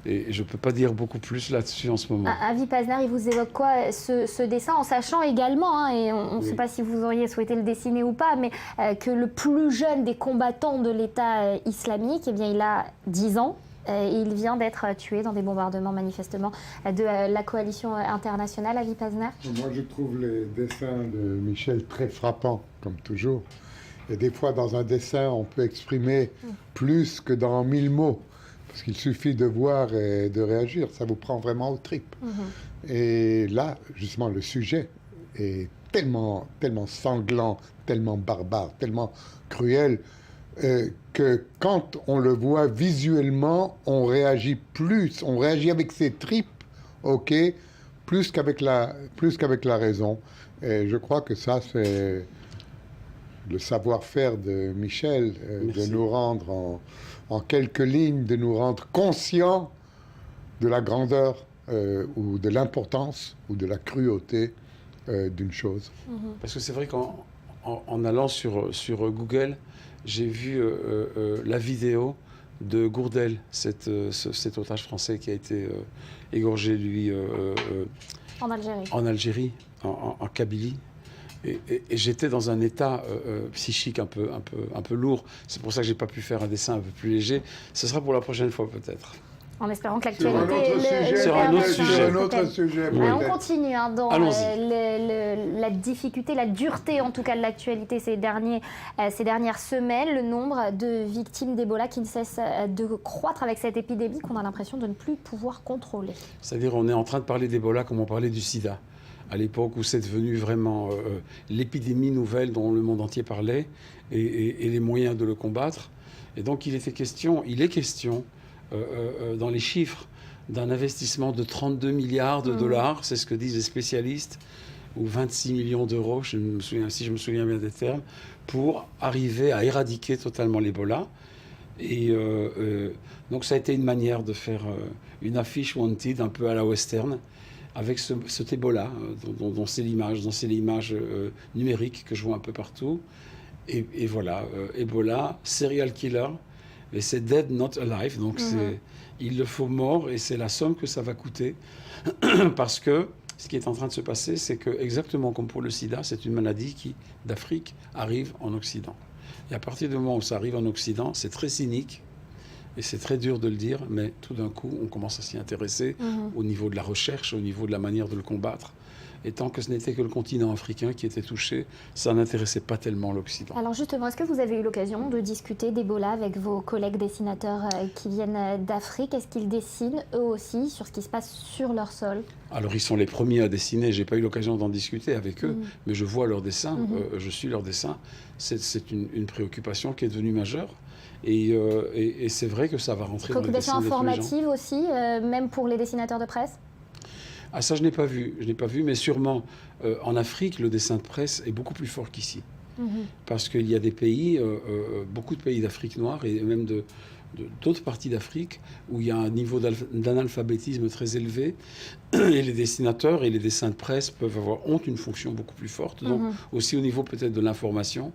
Et je ne peux pas dire beaucoup plus là-dessus en ce moment. Avi Pazner, il vous évoque quoi ce dessin, en sachant également, et on ne sait pas si vous auriez souhaité le dessiner ou pas, mais que le plus jeune des combattants de l'État islamique, eh bien, il a 10 ans. Il vient d'être tué dans des bombardements manifestement de la coalition internationale. Avi Pazner. Moi, je trouve les dessins de Michel très frappants, comme toujours. Et des fois, dans un dessin, on peut exprimer plus que dans 1000 mots. Parce qu'il suffit de voir et de réagir. Ça vous prend vraiment aux tripes. Et là, justement, le sujet est tellement sanglant, tellement barbare, tellement cruel, que quand on le voit visuellement, on réagit plus, on réagit avec ses tripes, ok, plus qu'avec la raison. Et je crois que ça, c'est le savoir-faire de Michel, de nous rendre en quelques lignes, de nous rendre conscients de la grandeur ou de l'importance ou de la cruauté d'une chose. Parce que c'est vrai qu'en allant sur Google, j'ai vu la vidéo de Gourdel, cet otage français qui a été égorgé, lui, en Algérie, en Kabylie. Et j'étais dans un état psychique un peu lourd. C'est pour ça que je n'ai pas pu faire un dessin un peu plus léger. Ce sera pour la prochaine fois, peut-être. En espérant que l'actualité... Sur un autre sujet. On continue dans la difficulté, la dureté en tout cas de l'actualité ces dernières semaines. Le nombre de victimes d'Ebola qui ne cesse de croître avec cette épidémie qu'on a l'impression de ne plus pouvoir contrôler. C'est-à-dire on est en train de parler d'Ebola comme on parlait du sida, à l'époque où c'est devenu vraiment l'épidémie nouvelle dont le monde entier parlait et les moyens de le combattre. Et donc il est question dans les chiffres d'un investissement de 32 milliards de dollars, c'est ce que disent les spécialistes, ou 26 millions d'euros, si je me souviens bien des termes, pour arriver à éradiquer totalement l'Ebola. Et donc ça a été une manière de faire une affiche wanted un peu à la western, avec cet Ebola, dont c'est l'image numérique que je vois un peu partout. Et voilà, Ebola, serial killer, et c'est dead not alive, donc il le faut mort, et c'est la somme que ça va coûter. Parce que ce qui est en train de se passer, c'est que, exactement comme pour le sida, c'est une maladie qui, d'Afrique, arrive en Occident. Et à partir du moment où ça arrive en Occident, c'est très cynique, et c'est très dur de le dire, mais tout d'un coup, on commence à s'y intéresser au niveau de la recherche, au niveau de la manière de le combattre. Et tant que ce n'était que le continent africain qui était touché, ça n'intéressait pas tellement l'Occident. Alors justement, est-ce que vous avez eu l'occasion de discuter d'Ebola avec vos collègues dessinateurs qui viennent d'Afrique? Est-ce qu'ils dessinent eux aussi sur ce qui se passe sur leur sol? Alors ils sont les premiers à dessiner, je n'ai pas eu l'occasion d'en discuter avec eux, mais je vois leurs dessins, je suis leurs dessins. C'est une préoccupation qui est devenue majeure. Et c'est vrai que ça va rentrer dans les dessins des gens. Préoccupation informative aussi, même pour les dessinateurs de presse? Ah, ça, je n'ai pas vu, mais sûrement en Afrique, le dessin de presse est beaucoup plus fort qu'ici. Parce qu'il y a des pays, beaucoup de pays d'Afrique noire et même d'autres parties d'Afrique où il y a un niveau d'analphabétisme très élevé et les dessinateurs et les dessins de presse ont une fonction beaucoup plus forte. Donc aussi au niveau peut-être de l'information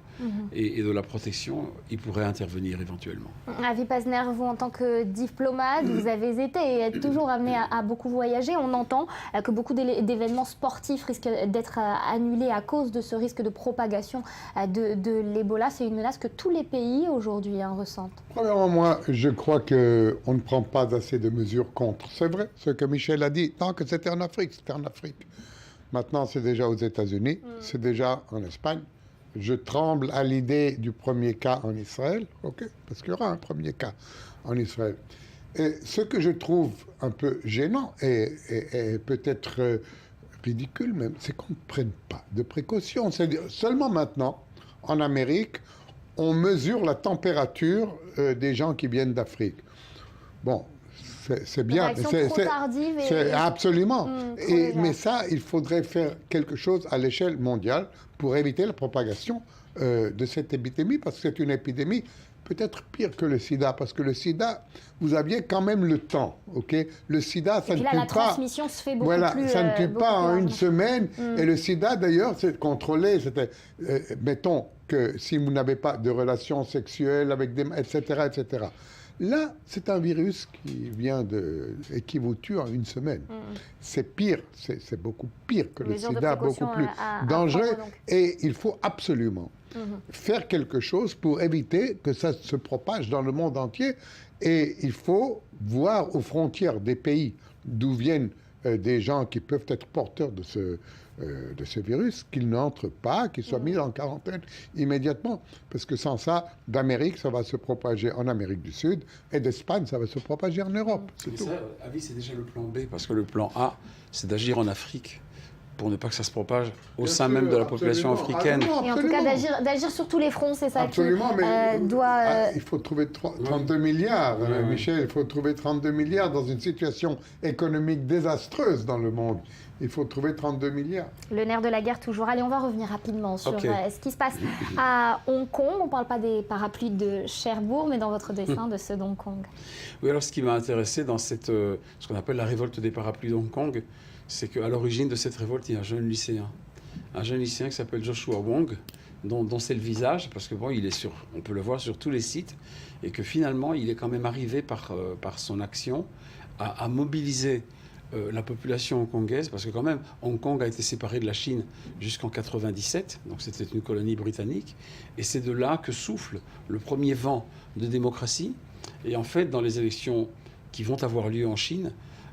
et de la protection, ils pourraient intervenir éventuellement. Avi Pazner, vous en tant que diplomate, vous avez été et êtes toujours amené à beaucoup voyager. On entend que beaucoup d'événements sportifs risquent d'être annulés à cause de ce risque de propagation de l'Ebola. C'est une menace que tous les pays aujourd'hui ressentent. Premièrement, moi, je crois qu'on ne prend pas assez de mesures contre. C'est vrai, ce que Michel a dit. Tant que c'était en Afrique, c'était en Afrique. Maintenant, c'est déjà aux États-Unis, c'est déjà en Espagne. Je tremble à l'idée du premier cas en Israël, parce qu'il y aura un premier cas en Israël. Et ce que je trouve un peu gênant et peut-être ridicule même, c'est qu'on ne prenne pas de précautions. C'est-à-dire, seulement maintenant, en Amérique, on mesure la température des gens qui viennent d'Afrique. Bon, c'est bien. C'est absolument. Mais ça, il faudrait faire quelque chose à l'échelle mondiale pour éviter la propagation de cette épidémie, parce que c'est une épidémie peut-être pire que le sida, parce que le sida, vous aviez quand même le temps, Le sida, ça ne tue pas. La transmission se fait beaucoup plus. Ça ne tue pas en une semaine. Et le sida, d'ailleurs, c'est contrôlé. Mettons que si vous n'avez pas de relations sexuelles avec des, etc., etc. Là, c'est un virus qui vient et qui vous tue en une semaine. C'est pire, c'est beaucoup pire que le sida, beaucoup plus dangereux. Et il faut absolument faire quelque chose pour éviter que ça se propage dans le monde entier. Et il faut voir aux frontières des pays d'où viennent des gens qui peuvent être porteurs de ce virus, qu'ils n'entrent pas, qu'ils soient mis en quarantaine immédiatement. Parce que sans ça, d'Amérique, ça va se propager en Amérique du Sud, et d'Espagne, ça va se propager en Europe. C'est tout. Ça, Avi, c'est déjà le plan B, parce que le plan A, c'est d'agir en Afrique, pour ne pas que ça se propage au sein même de la population africaine. Et en tout cas, d'agir sur tous les fronts, c'est ça qui doit... Il faut trouver 32 milliards, Michel, il faut trouver 32 milliards dans une situation économique désastreuse dans le monde. Il faut trouver 32 milliards. Le nerf de la guerre toujours. Allez, on va revenir rapidement sur ce qui se passe à Hong Kong. On ne parle pas des parapluies de Cherbourg, mais dans votre dessin de ceux d'Hong Kong. Oui, alors ce qui m'a intéressé dans ce qu'on appelle la révolte des parapluies d'Hong Kong, c'est qu'à l'origine de cette révolte, il y a un jeune lycéen qui s'appelle Joshua Wong, dont c'est le visage, parce que bon, on peut le voir sur tous les sites, et que finalement, il est quand même arrivé par son action à mobiliser la population hongkongaise, parce que quand même, Hong Kong a été séparé de la Chine jusqu'en 97, donc c'était une colonie britannique, et c'est de là que souffle le premier vent de démocratie. Et en fait, dans les élections qui vont avoir lieu en Chine,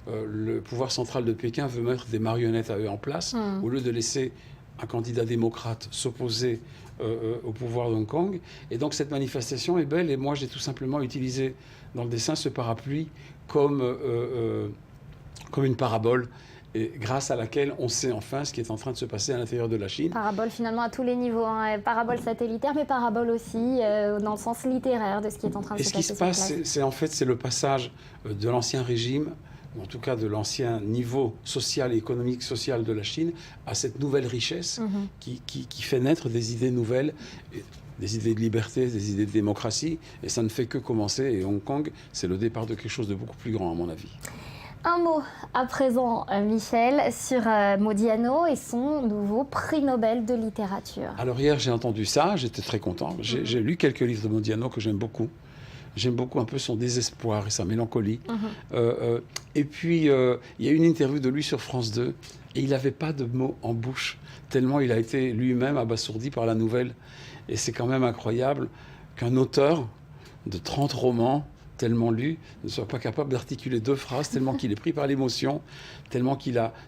le pouvoir central de Pékin veut mettre des marionnettes à eux en place, au lieu de laisser un candidat démocrate s'opposer au pouvoir de Hong Kong. Et donc cette manifestation est belle, et moi j'ai tout simplement utilisé dans le dessin ce parapluie comme une parabole, et grâce à laquelle on sait enfin ce qui est en train de se passer à l'intérieur de la Chine. Parabole finalement à tous les niveaux, parabole satellitaire, mais parabole aussi dans le sens littéraire de ce qui est en train de se passer. Et ce qui se passe, c'est le passage de l'ancien régime, en tout cas de l'ancien niveau social et économique social de la Chine, à cette nouvelle richesse qui fait naître des idées nouvelles, des idées de liberté, des idées de démocratie, et ça ne fait que commencer. Et Hong Kong, c'est le départ de quelque chose de beaucoup plus grand, à mon avis. Un mot à présent, Michel, sur Modiano et son nouveau prix Nobel de littérature. Alors hier, j'ai entendu ça, j'étais très content. J'ai lu quelques livres de Modiano que j'aime beaucoup. J'aime beaucoup un peu son désespoir et sa mélancolie. Et puis, il y a eu une interview de lui sur France 2, et il n'avait pas de mots en bouche, tellement il a été lui-même abasourdi par la nouvelle. Et c'est quand même incroyable qu'un auteur de 30 romans, tellement lu, ne soit pas capable d'articuler 2 phrases, tellement qu'il est pris par l'émotion, tellement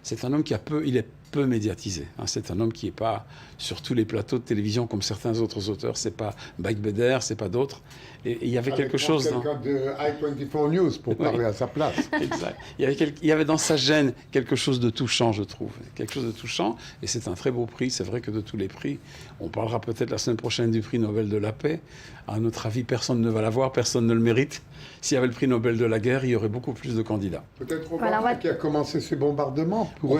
c'est un homme il est peu médiatisé. C'est un homme qui n'est pas sur tous les plateaux de télévision comme certains autres auteurs. C'est pas Mike Beder, c'est pas d'autres. Et il y avait quelque chose dans... quelqu'un de I24 News pour parler à sa place. Exact. Il y avait dans sa gêne quelque chose de touchant, je trouve. Quelque chose de touchant. Et c'est un très beau prix. C'est vrai que de tous les prix, on parlera peut-être la semaine prochaine du prix Nobel de la paix. À notre avis, personne ne va l'avoir, personne ne le mérite. S'il y avait le prix Nobel de la guerre, il y aurait beaucoup plus de candidats. Peut-être Obama qui a commencé ces bombardements pour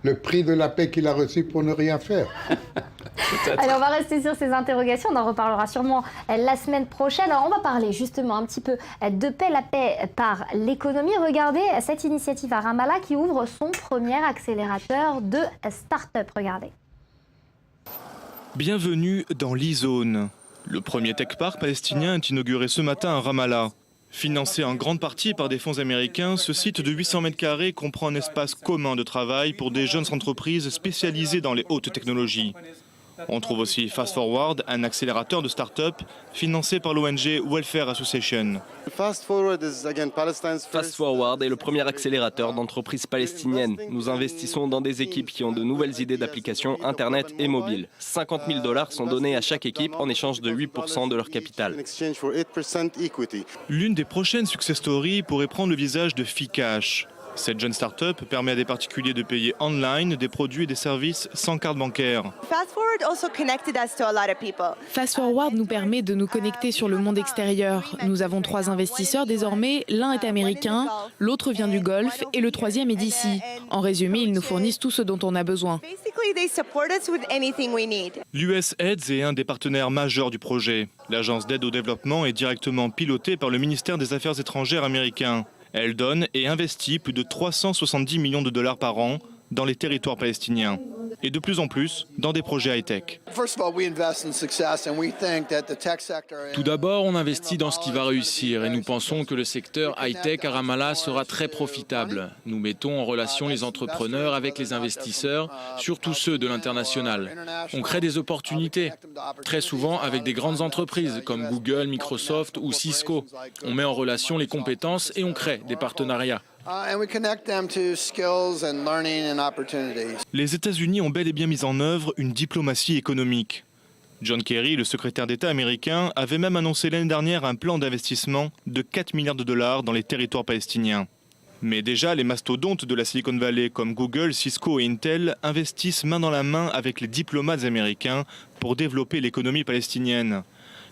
le prix de la paix qu'il a reçu pour ne rien faire. Allez, on va rester sur ces interrogations, on en reparlera sûrement la semaine prochaine. Alors, on va parler justement un petit peu de paix, la paix par l'économie. Regardez cette initiative à Ramallah qui ouvre son premier accélérateur de start-up. Regardez. Bienvenue dans l'e-zone. Le premier tech park palestinien est inauguré ce matin à Ramallah. Financé en grande partie par des fonds américains, ce site de 800 m² comprend un espace commun de travail pour des jeunes entreprises spécialisées dans les hautes technologies. On trouve aussi Fast Forward, un accélérateur de start-up financé par l'ONG Welfare Association. Fast Forward est le premier accélérateur d'entreprises palestiniennes. Nous investissons dans des équipes qui ont de nouvelles idées d'applications Internet et mobile. 50 000 $ sont donnés à chaque équipe en échange de 8% de leur capital. L'une des prochaines success stories pourrait prendre le visage de Fcash. Cette jeune start-up permet à des particuliers de payer online des produits et des services sans carte bancaire. Fast Forward nous permet de nous connecter sur le monde extérieur. Nous avons 3 investisseurs désormais, l'un est américain, l'autre vient du Golfe et le 3e est d'ici. En résumé, ils nous fournissent tout ce dont on a besoin. L'USAID est un des partenaires majeurs du projet. L'agence d'aide au développement est directement pilotée par le ministère des Affaires étrangères américain. Elle donne et investit plus de 370 millions de $ par an dans les territoires palestiniens. Et de plus en plus dans des projets high-tech. Tout d'abord, on investit dans ce qui va réussir et nous pensons que le secteur high-tech à Ramallah sera très profitable. Nous mettons en relation les entrepreneurs avec les investisseurs, surtout ceux de l'international. On crée des opportunités, très souvent avec des grandes entreprises comme Google, Microsoft ou Cisco. On met en relation les compétences et on crée des partenariats. Les États-Unis ont bel et bien mis en œuvre une diplomatie économique. John Kerry, le secrétaire d'État américain, avait même annoncé l'année dernière un plan d'investissement de 4 milliards de $ dans les territoires palestiniens. Mais déjà, les mastodontes de la Silicon Valley comme Google, Cisco et Intel investissent main dans la main avec les diplomates américains pour développer l'économie palestinienne.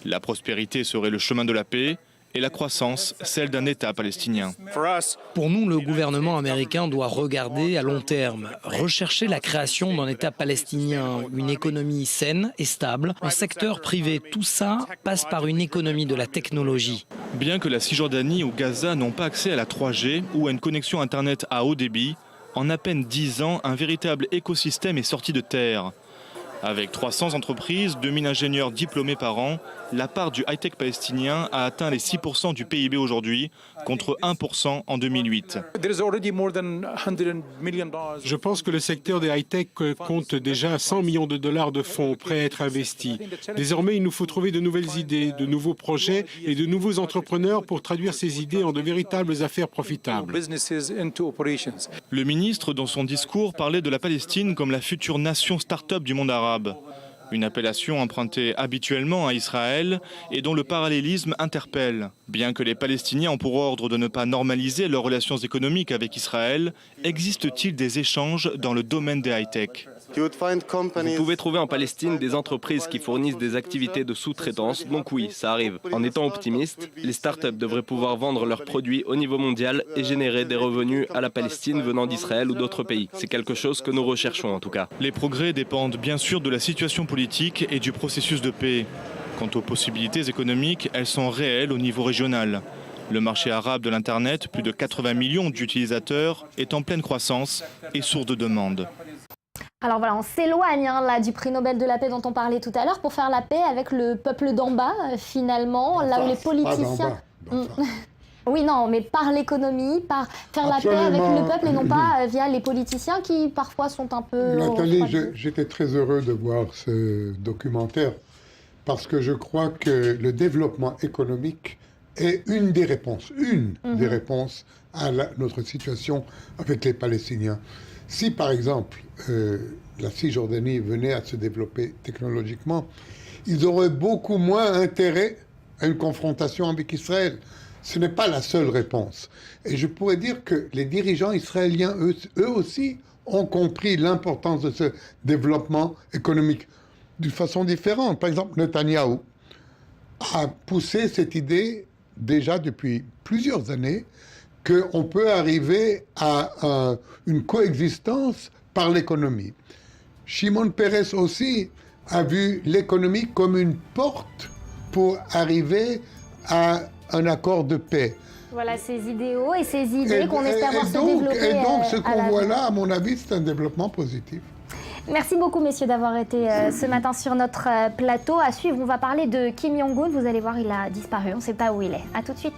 La prospérité serait le chemin de la paix, et la croissance, celle d'un État palestinien. Pour nous, le gouvernement américain doit regarder à long terme, rechercher la création d'un État palestinien, une économie saine et stable, un secteur privé. Tout ça passe par une économie de la technologie. Bien que la Cisjordanie ou Gaza n'ont pas accès à la 3G ou à une connexion Internet à haut débit, en à peine 10 ans, un véritable écosystème est sorti de terre. Avec 300 entreprises, 2000 ingénieurs diplômés par an, la part du high-tech palestinien a atteint les 6% du PIB aujourd'hui, contre 1% en 2008. Je pense que le secteur des high-tech compte déjà 100 millions de $ de fonds prêts à être investis. Désormais, il nous faut trouver de nouvelles idées, de nouveaux projets et de nouveaux entrepreneurs pour traduire ces idées en de véritables affaires profitables. Le ministre, dans son discours, parlait de la Palestine comme la future nation start-up du monde arabe. Une appellation empruntée habituellement à Israël et dont le parallélisme interpelle. Bien que les Palestiniens ont pour ordre de ne pas normaliser leurs relations économiques avec Israël, existe-t-il des échanges dans le domaine des high-tech ? Vous pouvez trouver en Palestine des entreprises qui fournissent des activités de sous-traitance, donc oui, ça arrive. En étant optimiste, les startups devraient pouvoir vendre leurs produits au niveau mondial et générer des revenus à la Palestine venant d'Israël ou d'autres pays. C'est quelque chose que nous recherchons en tout cas. Les progrès dépendent bien sûr de la situation politique et du processus de paix. Quant aux possibilités économiques, elles sont réelles au niveau régional. Le marché arabe de l'Internet, plus de 80 millions d'utilisateurs, est en pleine croissance et source de demande. Alors voilà, on s'éloigne là du prix Nobel de la paix dont on parlait tout à l'heure pour faire la paix avec le peuple d'en bas, finalement, là où les politiciens... Oui, non, mais par l'économie, par faire la paix avec le peuple et non pas via les politiciens qui parfois sont un peu... Nathalie, j'étais très heureux de voir ce documentaire parce que je crois que le développement économique est une des réponses à notre situation avec les Palestiniens. Si, par exemple, la Cisjordanie venait à se développer technologiquement, ils auraient beaucoup moins intérêt à une confrontation avec Israël. Ce n'est pas la seule réponse. Et je pourrais dire que les dirigeants israéliens, eux aussi, ont compris l'importance de ce développement économique d'une façon différente. Par exemple, Netanyahou a poussé cette idée déjà depuis plusieurs années qu'on peut arriver à une coexistence par l'économie. Shimon Peres aussi a vu l'économie comme une porte pour arriver à un accord de paix. Voilà ces idéaux et ces idées qu'on espère voir se développer. Et donc ce qu'on voit là, à mon avis, c'est un développement positif. Merci beaucoup, messieurs, d'avoir été ce matin sur notre plateau. À suivre, on va parler de Kim Jong-un. Vous allez voir, il a disparu. On ne sait pas où il est. À tout de suite.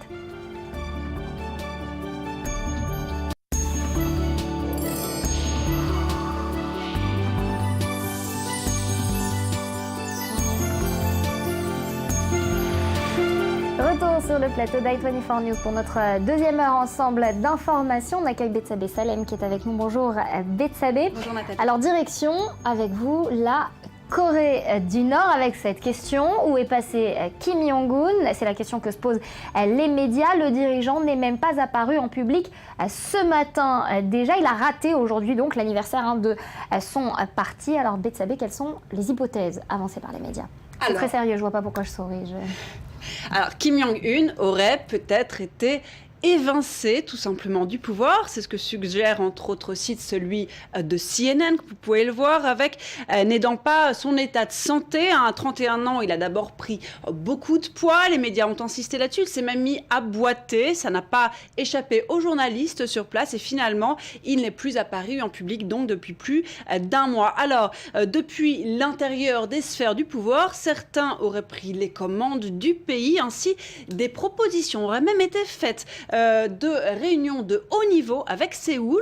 Retour sur le plateau d'i24 News pour notre deuxième heure ensemble d'informations. On accueille Bethsabée Salem qui est avec nous. Bonjour Bethsabée. Bonjour Nathalie. Alors direction avec vous la Corée du Nord avec cette question. Où est passé Kim Jong-un? C'est la question que se posent les médias. Le dirigeant n'est même pas apparu en public ce matin. Déjà, il a raté aujourd'hui donc l'anniversaire de son parti. Alors Bethsabée, quelles sont les hypothèses avancées par les médias? C'est très sérieux, je vois pas pourquoi je souris. Alors, Kim Jong-un aurait peut-être été évincé tout simplement du pouvoir. C'est ce que suggère entre autres sites celui de CNN, que vous pouvez le voir, avec n'aidant pas son état de santé. À 31 ans, il a d'abord pris beaucoup de poids. Les médias ont insisté là-dessus. Il s'est même mis à boiter. Ça n'a pas échappé aux journalistes sur place. Et finalement, il n'est plus apparu en public, donc depuis plus d'un mois. Alors, depuis l'intérieur des sphères du pouvoir, certains auraient pris les commandes du pays. Ainsi, des propositions auraient même été faites de réunions de haut niveau avec Séoul,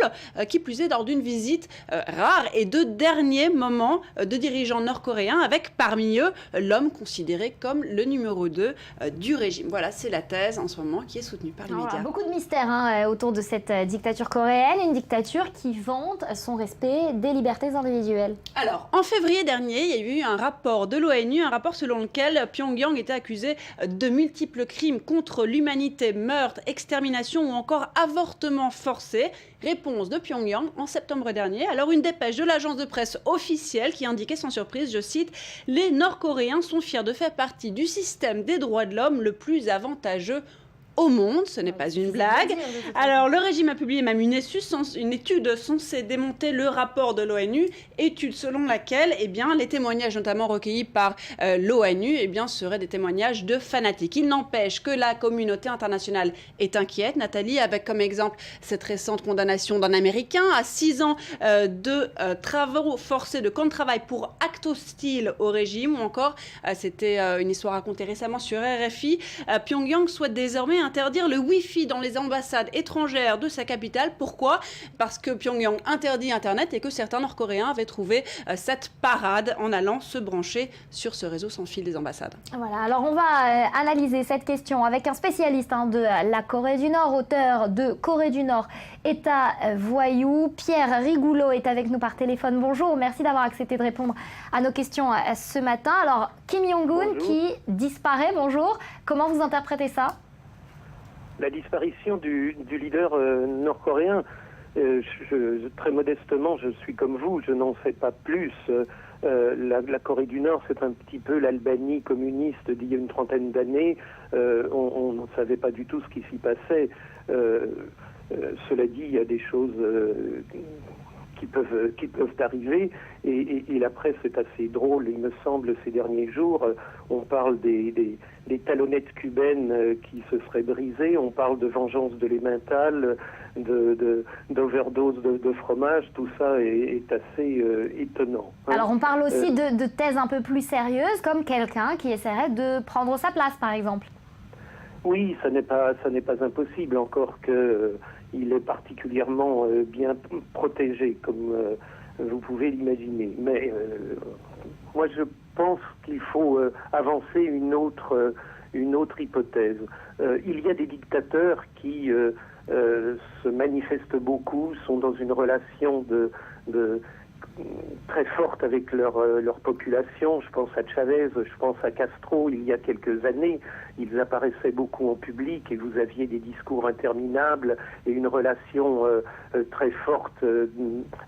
qui plus est lors d'une visite rare et de dernier moment de dirigeants nord-coréens, avec parmi eux l'homme considéré comme le numéro 2 du régime. Voilà, c'est la thèse en ce moment qui est soutenue par les médias. Beaucoup de mystères autour de cette dictature coréenne, une dictature qui vante son respect des libertés individuelles. Alors, en février dernier, il y a eu un rapport de l'ONU, un rapport selon lequel Pyongyang était accusé de multiples crimes contre l'humanité, meurtres, extermination ou encore avortement forcé. Réponse de Pyongyang en septembre dernier. Alors une dépêche de l'agence de presse officielle qui indiquait sans surprise, je cite, « Les Nord-Coréens sont fiers de faire partie du système des droits de l'homme le plus avantageux au monde », ce n'est pas une blague. Alors, le régime a publié même une étude censée démonter le rapport de l'ONU, étude selon laquelle les témoignages notamment recueillis par l'ONU seraient des témoignages de fanatiques. Il n'empêche que la communauté internationale est inquiète, Nathalie, avec comme exemple cette récente condamnation d'un Américain à 6 ans de travaux forcés, de camp de travail pour actes hostiles au régime, ou encore, c'était une histoire racontée récemment sur RFI, Pyongyang souhaite désormais interdire le Wi-Fi dans les ambassades étrangères de sa capitale. Pourquoi? Parce que Pyongyang interdit Internet et que certains Nord-Coréens avaient trouvé cette parade en allant se brancher sur ce réseau sans fil des ambassades. Voilà, alors on va analyser cette question avec un spécialiste de la Corée du Nord, auteur de Corée du Nord, État voyou. Pierre Rigoulot est avec nous par téléphone. Bonjour, merci d'avoir accepté de répondre à nos questions ce matin. Alors, Kim Jong-un qui disparaît, bonjour. Comment vous interprétez ça? La disparition du leader nord-coréen, très modestement, je suis comme vous, je n'en sais pas plus. La Corée du Nord, c'est un petit peu l'Albanie communiste d'il y a une trentaine d'années. On ne savait pas du tout ce qui s'y passait. Cela dit, il y a des choses qui peuvent arriver, et la presse est assez drôle, il me semble, ces derniers jours. On parle des talonnettes cubaines qui se seraient brisées, on parle de vengeance de l'emmental, d'overdose de fromage, tout ça est assez étonnant. Alors on parle aussi de thèses un peu plus sérieuses, comme quelqu'un qui essaierait de prendre sa place, par exemple. Oui, ça n'est pas impossible, encore que il est particulièrement bien protégé, comme vous pouvez l'imaginer. Mais moi, je pense qu'il faut avancer une autre hypothèse. Il y a des dictateurs qui se manifestent beaucoup, sont dans une relation très forte avec leur population. Je pense à Chavez, je pense à Castro. Il y a quelques années, ils apparaissaient beaucoup en public et vous aviez des discours interminables et une relation très forte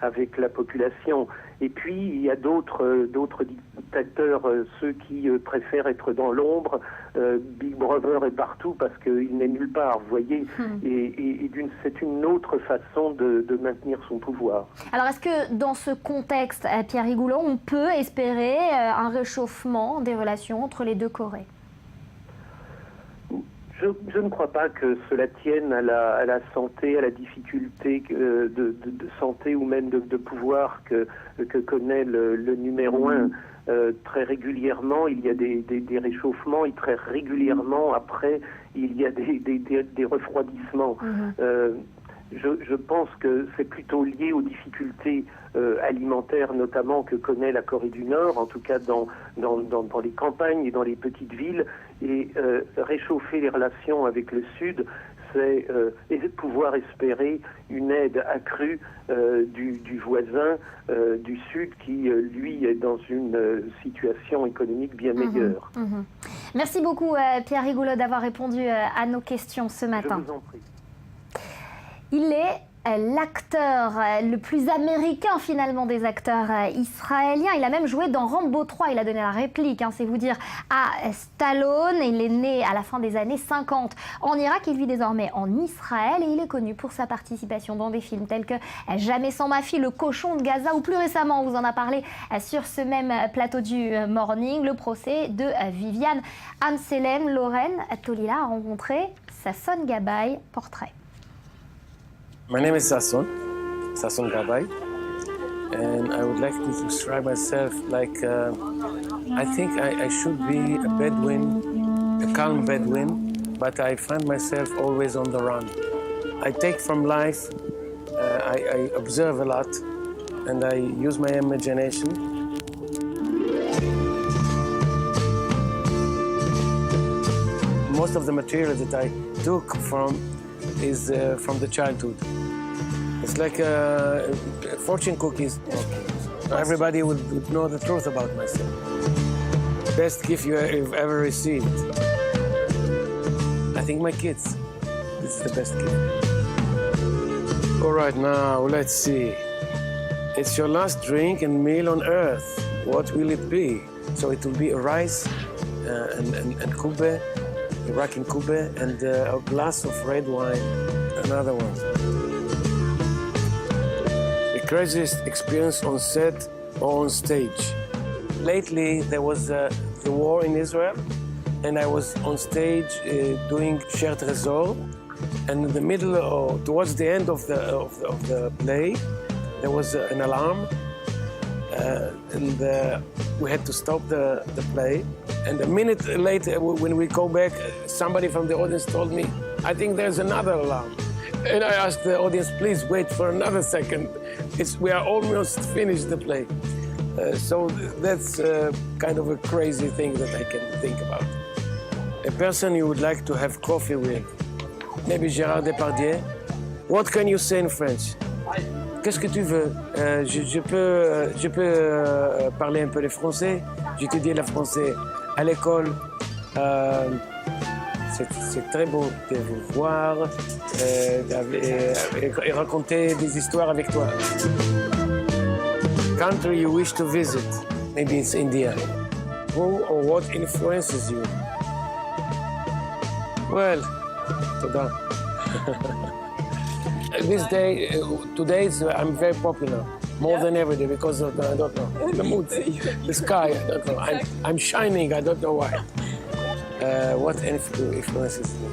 avec la population. Et puis, il y a d'autres dictateurs, ceux qui préfèrent être dans l'ombre. Big Brother est partout parce qu'il n'est nulle part, vous voyez. Et c'est une autre façon de maintenir son pouvoir. Alors, est-ce que dans ce contexte, Pierre Rigoulot, on peut espérer un réchauffement des relations entre les deux Corées ? Je ne crois pas que cela tienne à la santé, à la difficulté de santé ou même de pouvoir que connaît le numéro un. Très régulièrement, il y a des réchauffements et très régulièrement, après, il y a des refroidissements. Je pense que c'est plutôt lié aux difficultés alimentaires, notamment, que connaît la Corée du Nord, en tout cas dans les campagnes et dans les petites villes. Et réchauffer les relations avec le Sud, c'est pouvoir espérer une aide accrue du voisin du Sud qui, lui, est dans une situation économique bien meilleure. Merci beaucoup, Pierre Rigoulot, d'avoir répondu à nos questions ce matin. Je vous en prie. Il est l'acteur le plus américain finalement des acteurs israéliens. Il a même joué dans Rambo 3, il a donné la réplique, c'est vous dire, à Stallone. Il est né à la fin des années 50 en Irak, il vit désormais en Israël et il est connu pour sa participation dans des films tels que Jamais sans ma fille, Le cochon de Gaza ou plus récemment, on vous en a parlé sur ce même plateau du Morning, le procès de Viviane Amselem. Lorraine Tolila a rencontré Sasson Gabay, portrait. My name is Sasson Gabay, and I would like to describe myself like I think I should be a Bedouin, a calm Bedouin, but I find myself always on the run. I take from life, I observe a lot, and I use my imagination. Most of the material that I took from is from the childhood. It's like fortune cookies. Everybody would know the truth about myself. Best gift you've ever received. I think my kids. This is the best gift. All right, now let's see. It's your last drink and meal on earth. What will it be? So it will be a rice and kube, Iraqi kube, and a glass of red wine. Another one. The craziest experience on set or on stage. Lately, there was the war in Israel, and I was on stage doing Cher Trésor. And in the middle, or towards the end of the play, there was an alarm, and we had to stop the play. And a minute later, when we go back, somebody from the audience told me, "I think there's another alarm." And I asked the audience, "Please wait for another second. We are almost finished the play." So that's kind of a crazy thing that I can think about. A person you would like to have coffee with. Maybe Gérard Depardieu. What can you say in French? Qu'est-ce que tu veux? Je peux parler un peu le français. J'ai étudié le français à l'école. C'est très beau de vous voir et raconter des histoires avec toi. Country you wish to visit? Maybe it's India. Who or what influences you? Well, today I'm very popular, more than every day because of I don't know, the mood, the sky, I don't know. I'm shining, I don't know why. What influences me?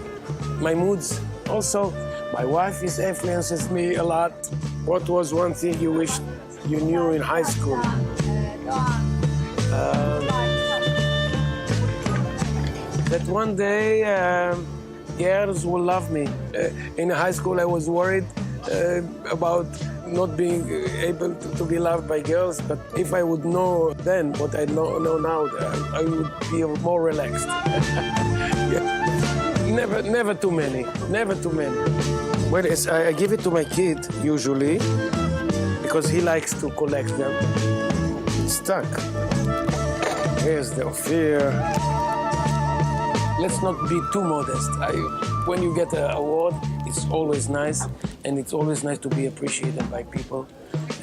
My moods. Also, my wife influences me a lot. What was one thing you wish you knew in high school? That one day girls will love me. In high school I was worried about not being able to be loved by girls, but if I would know then what I know now, I would be more relaxed. Never too many, never too many. Well, I give it to my kid usually because he likes to collect them. It's stuck. Here's the Ophir. Let's not be too modest. When you get an award, it's always nice, and it's always nice to be appreciated by people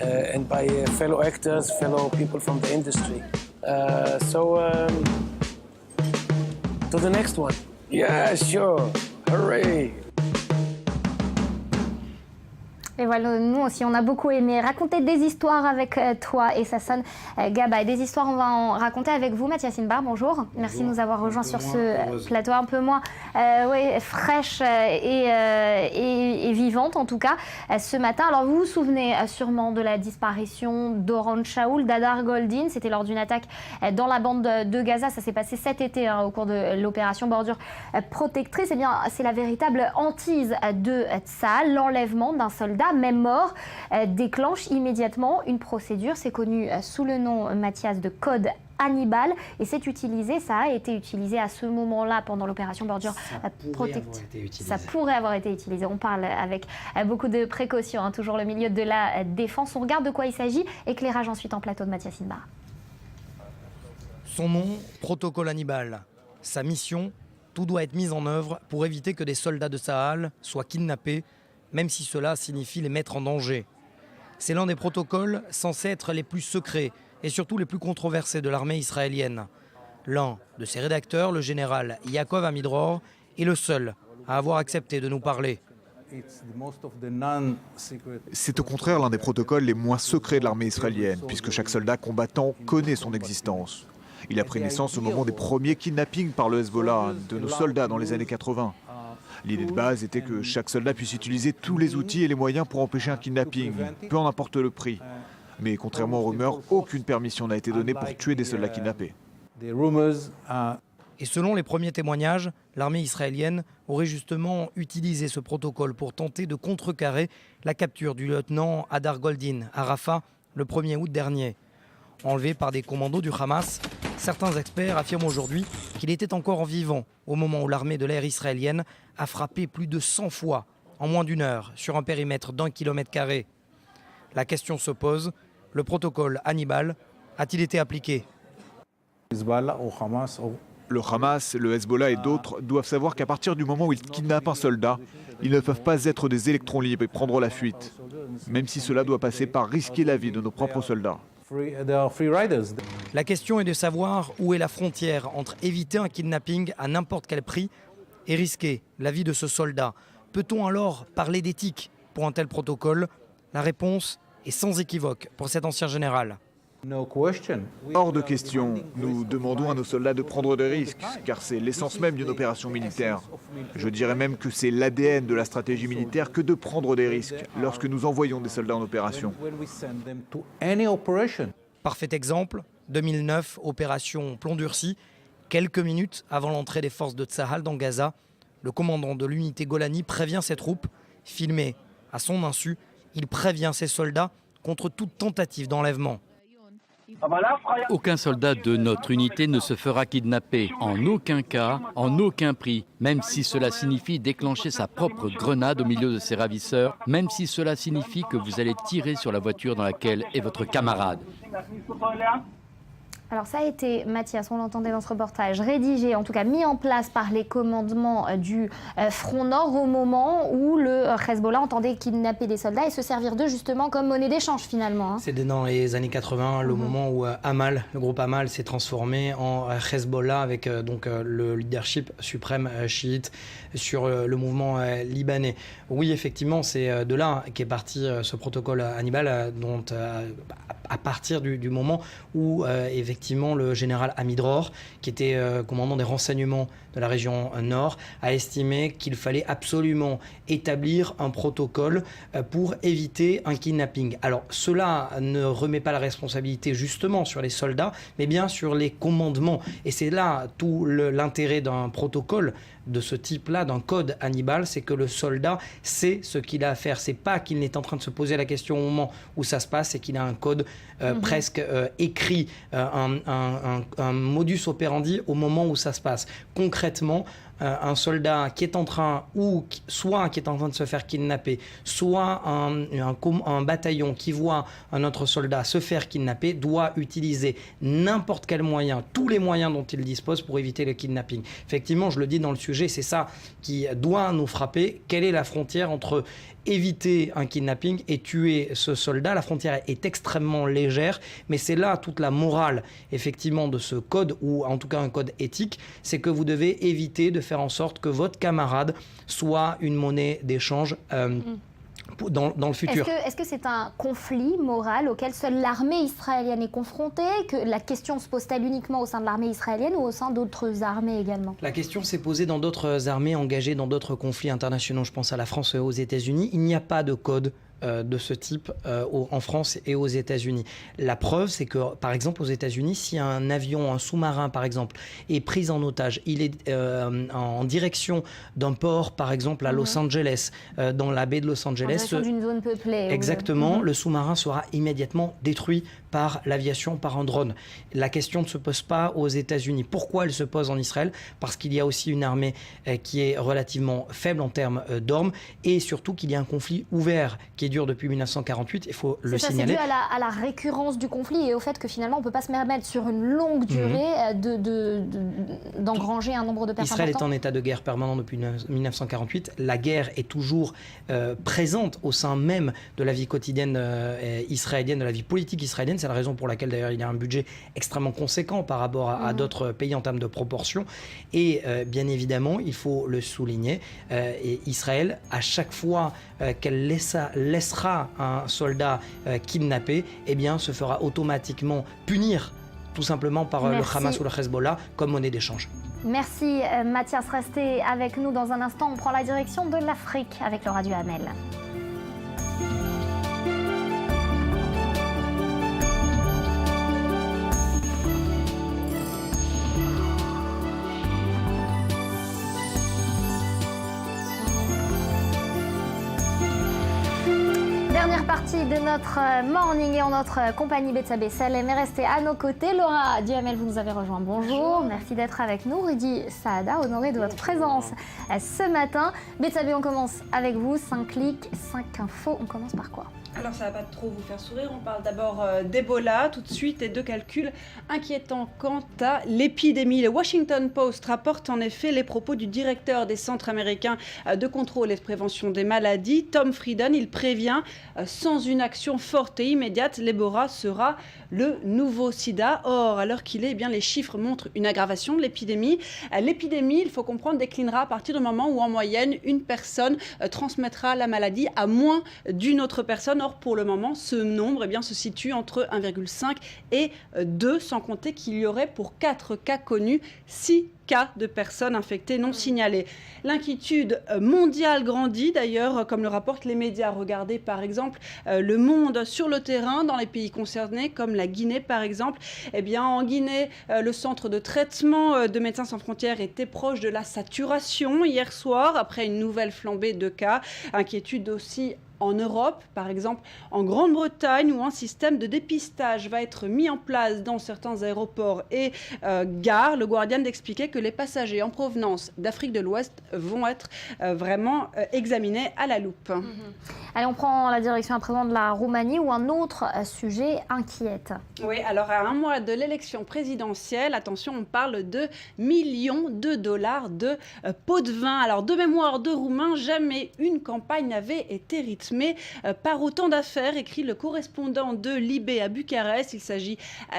and by fellow actors, fellow people from the industry. To the next one. Yeah, sure. Hooray. Et voilà, nous aussi, on a beaucoup aimé raconter des histoires avec toi et Sasson Gaba. Et des histoires, on va en raconter avec vous, Mathias Inbar. Bonjour. Merci de nous avoir rejoints sur ce plateau un peu moins fraîche et vivante, en tout cas, ce matin. Alors, vous vous souvenez sûrement de la disparition d'Oron Shaul, d'Adar Goldin. C'était lors d'une attaque dans la bande de Gaza. Ça s'est passé cet été au cours de l'opération Bordure Protectrice. Eh bien, c'est la véritable hantise de Tsahal, l'enlèvement d'un soldat même mort, déclenche immédiatement une procédure. C'est connu sous le nom, Mathias, de code Hannibal, et ça a été utilisé à ce moment-là pendant l'opération Bordure Protectrice. Ça pourrait avoir été utilisé. On parle avec beaucoup de précautions, toujours le milieu de la défense. On regarde de quoi il s'agit. Éclairage ensuite en plateau de Mathias Inbar. Son nom, protocole Hannibal. Sa mission, tout doit être mis en œuvre pour éviter que des soldats de Tsahal soient kidnappés, même si cela signifie les mettre en danger. C'est l'un des protocoles censés être les plus secrets et surtout les plus controversés de l'armée israélienne. L'un de ses rédacteurs, le général Yaakov Amidror, est le seul à avoir accepté de nous parler. C'est au contraire l'un des protocoles les moins secrets de l'armée israélienne, puisque chaque soldat combattant connaît son existence. Il a pris naissance au moment des premiers kidnappings par le Hezbollah de nos soldats dans les années 80. L'idée de base était que chaque soldat puisse utiliser tous les outils et les moyens pour empêcher un kidnapping, peu en importe le prix. Mais contrairement aux rumeurs, aucune permission n'a été donnée pour tuer des soldats kidnappés. Et selon les premiers témoignages, l'armée israélienne aurait justement utilisé ce protocole pour tenter de contrecarrer la capture du lieutenant Adar Goldin à Rafah le 1er août dernier. Enlevé par des commandos du Hamas, certains experts affirment aujourd'hui qu'il était encore vivant au moment où l'armée de l'air israélienne a frappé plus de 100 fois en moins d'une heure sur un périmètre d'1 km². La question se pose, le protocole Hannibal a-t-il été appliqué ? Le Hamas, le Hezbollah et d'autres doivent savoir qu'à partir du moment où ils kidnappent un soldat, ils ne peuvent pas être des électrons libres et prendre la fuite, même si cela doit passer par risquer la vie de nos propres soldats. La question est de savoir où est la frontière entre éviter un kidnapping à n'importe quel prix et risquer la vie de ce soldat. Peut-on alors parler d'éthique pour un tel protocole ? La réponse est sans équivoque pour cet ancien général. Hors de question, nous demandons à nos soldats de prendre des risques, car c'est l'essence même d'une opération militaire. Je dirais même que c'est l'ADN de la stratégie militaire que de prendre des risques lorsque nous envoyons des soldats en opération. Parfait exemple, 2009, opération Plomb durci. Quelques minutes avant l'entrée des forces de Tsahal dans Gaza, le commandant de l'unité Golani prévient ses troupes. Filmé à son insu, il prévient ses soldats contre toute tentative d'enlèvement. Aucun soldat de notre unité ne se fera kidnapper, en aucun cas, en aucun prix, même si cela signifie déclencher sa propre grenade au milieu de ses ravisseurs, même si cela signifie que vous allez tirer sur la voiture dans laquelle est votre camarade. Alors ça a été, Mathias, on l'entendait dans ce reportage, rédigé, en tout cas mis en place par les commandements du Front Nord au moment où le Hezbollah entendait kidnapper des soldats et se servir d'eux justement comme monnaie d'échange finalement. C'était dans les années 80, le moment où Amal, le groupe Amal, s'est transformé en Hezbollah avec le leadership suprême chiite sur le mouvement libanais. Oui, effectivement, c'est de là qu'est parti ce protocole Hannibal, dont à partir du moment où effectivement le général Amidror, qui était commandant des renseignements de la région Nord, a estimé qu'il fallait absolument établir un protocole pour éviter un kidnapping. Alors cela ne remet pas la responsabilité justement sur les soldats, mais bien sur les commandements. Et c'est là tout l'intérêt d'un protocole de ce type-là, d'un code Hannibal, c'est que le soldat sait ce qu'il a à faire. C'est pas qu'il n'est en train de se poser la question au moment où ça se passe, c'est qu'il a un code presque écrit, un modus operandi au moment où ça se passe. Concrètement, un soldat qui est en train, soit qui est en train de se faire kidnapper, soit un bataillon qui voit un autre soldat se faire kidnapper, doit utiliser n'importe quel moyen, tous les moyens dont il dispose pour éviter le kidnapping. Effectivement, je le dis dans le sujet, c'est ça qui doit nous frapper. Quelle est la frontière entre éviter un kidnapping et tuer ce soldat? La frontière est extrêmement légère, mais c'est là toute la morale, effectivement, de ce code, ou en tout cas un code éthique, c'est que vous devez éviter de faire en sorte que votre camarade soit une monnaie d'échange dans le futur. Est-ce que c'est un conflit moral auquel seule l'armée israélienne est confrontée? Que la question se pose-t-elle uniquement au sein de l'armée israélienne ou au sein d'autres armées également? La question s'est posée dans d'autres armées engagées dans d'autres conflits internationaux. Je pense à la France et aux États-Unis. Il n'y a pas de code de ce type en France et aux États-Unis. La preuve, c'est que, par exemple, aux États-Unis, si un avion, un sous-marin, par exemple, est pris en otage, il est en direction d'un port, par exemple, à Los Angeles, dans la baie de Los Angeles. En direction d'une zone peuplée. Exactement. Le sous-marin sera immédiatement détruit par l'aviation, par un drone. La question ne se pose pas aux États-Unis. Pourquoi elle se pose en Israël? Parce qu'il y a aussi une armée qui est relativement faible en termes d'armes, et surtout qu'il y a un conflit ouvert qui dure depuis 1948, il faut le signaler. C'est dû à la récurrence du conflit et au fait que finalement on ne peut pas se permettre sur une longue durée d'engranger un nombre de personnes. Israël est en état de guerre permanent depuis 1948. La guerre est toujours présente au sein même de la vie quotidienne israélienne, de la vie politique israélienne. C'est la raison pour laquelle d'ailleurs il y a un budget extrêmement conséquent par rapport à d'autres pays en termes de proportion. Et bien évidemment, il faut le souligner, et Israël, à chaque fois qu'elle laissera un soldat kidnappé, eh bien, se fera automatiquement punir tout simplement par le Hamas ou le Hezbollah comme monnaie d'échange. Merci Mathias, restez avec nous dans un instant. On prend la direction de l'Afrique avec Laura Duhamel. Dernière partie de notre morning et en notre compagnie Betsabé Salem est restée à nos côtés. Laura Duhamel, vous nous avez rejoint. Bonjour. Merci d'être avec nous. Rudy Saada, honoré de votre présence ce matin. Betsabé, on commence avec vous. 5 clics, 5 infos. On commence par quoi? Alors ça ne va pas trop vous faire sourire, on parle d'abord d'Ebola tout de suite et de calculs inquiétants quant à l'épidémie. Le Washington Post rapporte en effet les propos du directeur des centres américains de contrôle et de prévention des maladies, Tom Frieden. Il prévient, sans une action forte et immédiate, l'Ebola sera le nouveau sida. Or, à l'heure qu'il est, eh bien, les chiffres montrent une aggravation de l'épidémie. L'épidémie, il faut comprendre, déclinera à partir du moment où en moyenne, une personne transmettra la maladie à moins d'une autre personne. Or, pour le moment, ce nombre eh bien, se situe entre 1,5 et 2, sans compter qu'il y aurait pour 4 cas connus 6 cas de personnes infectées non signalées. L'inquiétude mondiale grandit d'ailleurs, comme le rapportent les médias. Regardez par exemple Le Monde sur le terrain dans les pays concernés, comme la Guinée par exemple. Eh bien, en Guinée, le centre de traitement de Médecins sans frontières était proche de la saturation hier soir, après une nouvelle flambée de cas. Inquiétude aussi en Europe, par exemple en Grande-Bretagne, où un système de dépistage va être mis en place dans certains aéroports et gares. Le Guardian d'expliquer que les passagers en provenance d'Afrique de l'Ouest vont être vraiment examinés à la loupe. Allez, on prend la direction à présent de la Roumanie, où un autre sujet inquiète. Oui, alors à un mois de l'élection présidentielle, attention, on parle de millions de dollars de pots de vin. Alors, de mémoire de Roumains, jamais une campagne n'avait été rythmée par autant d'affaires, écrit le correspondant de Libé à Bucarest. Il s'agit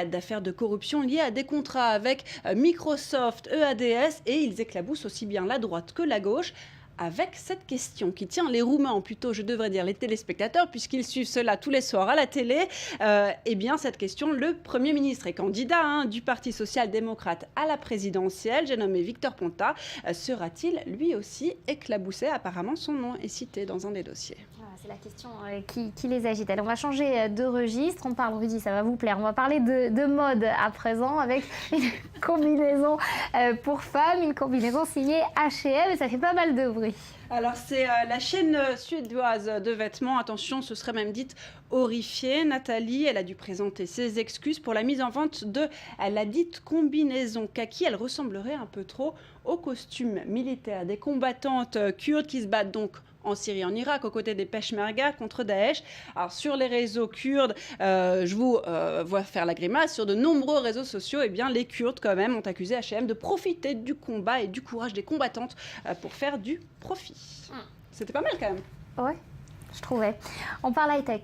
d'affaires de corruption liées à des contrats avec Microsoft, EADS, et ils éclaboussent aussi bien la droite que la gauche, avec cette question qui tient les Roumains, ou plutôt je devrais dire les téléspectateurs, puisqu'ils suivent cela tous les soirs à la télé. Eh bien, cette question, le Premier ministre et candidat du Parti social-démocrate à la présidentielle, j'ai nommé Victor Ponta, sera-t-il lui aussi éclaboussé? Apparemment, son nom est cité dans un des dossiers. Voilà, c'est la question qui les agite. Allez, on va changer de registre. On parle, Rudy, ça va vous plaire. On va parler de mode à présent avec une combinaison pour femmes, une combinaison signée H&M et ça fait pas mal de bruit. Alors c'est la chaîne suédoise de vêtements, attention, ce serait même dite horrifiée. Nathalie, elle a dû présenter ses excuses pour la mise en vente de la dite combinaison kaki. Elle ressemblerait un peu trop au costume militaire des combattantes kurdes qui se battent donc en Syrie, en Irak, aux côtés des Peshmerga contre Daesh. Alors sur les réseaux kurdes, je vous vois faire la grimace, sur de nombreux réseaux sociaux, eh bien, les Kurdes quand même ont accusé H&M de profiter du combat et du courage des combattantes pour faire du profit. C'était pas mal quand même. Ouais, je trouvais. On parle high-tech.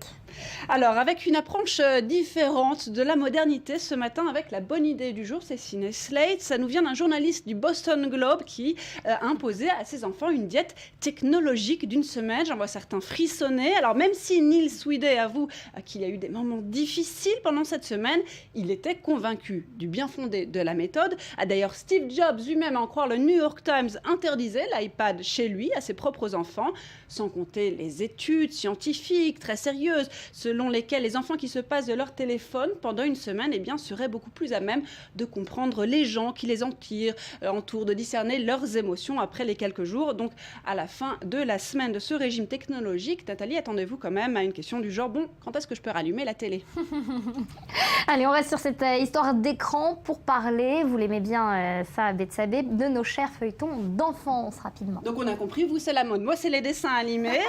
Alors, avec une approche différente de la modernité, ce matin, avec la bonne idée du jour, c'est Ciné Slate. Ça nous vient d'un journaliste du Boston Globe qui a imposé à ses enfants une diète technologique d'une semaine. J'en vois certains frissonner. Alors, même si Neil Sweday avoue qu'il y a eu des moments difficiles pendant cette semaine, il était convaincu du bien fondé de la méthode. D'ailleurs, Steve Jobs lui-même, à en croire le New York Times, interdisait l'iPad chez lui à ses propres enfants, sans compter les études scientifiques très sérieuses selon lesquels les enfants qui se passent de leur téléphone pendant une semaine eh bien, seraient beaucoup plus à même de comprendre les gens qui les entourent, de discerner leurs émotions après les quelques jours. Donc, à la fin de la semaine de ce régime technologique, Nathalie, attendez-vous quand même à une question du genre « Bon, quand est-ce que je peux rallumer la télé ?» Allez, on reste sur cette histoire d'écran pour parler, vous l'aimez bien ça, Betsabé, de nos chers feuilletons d'enfance, rapidement. Donc on a compris, vous c'est la mode, moi c'est les dessins animés.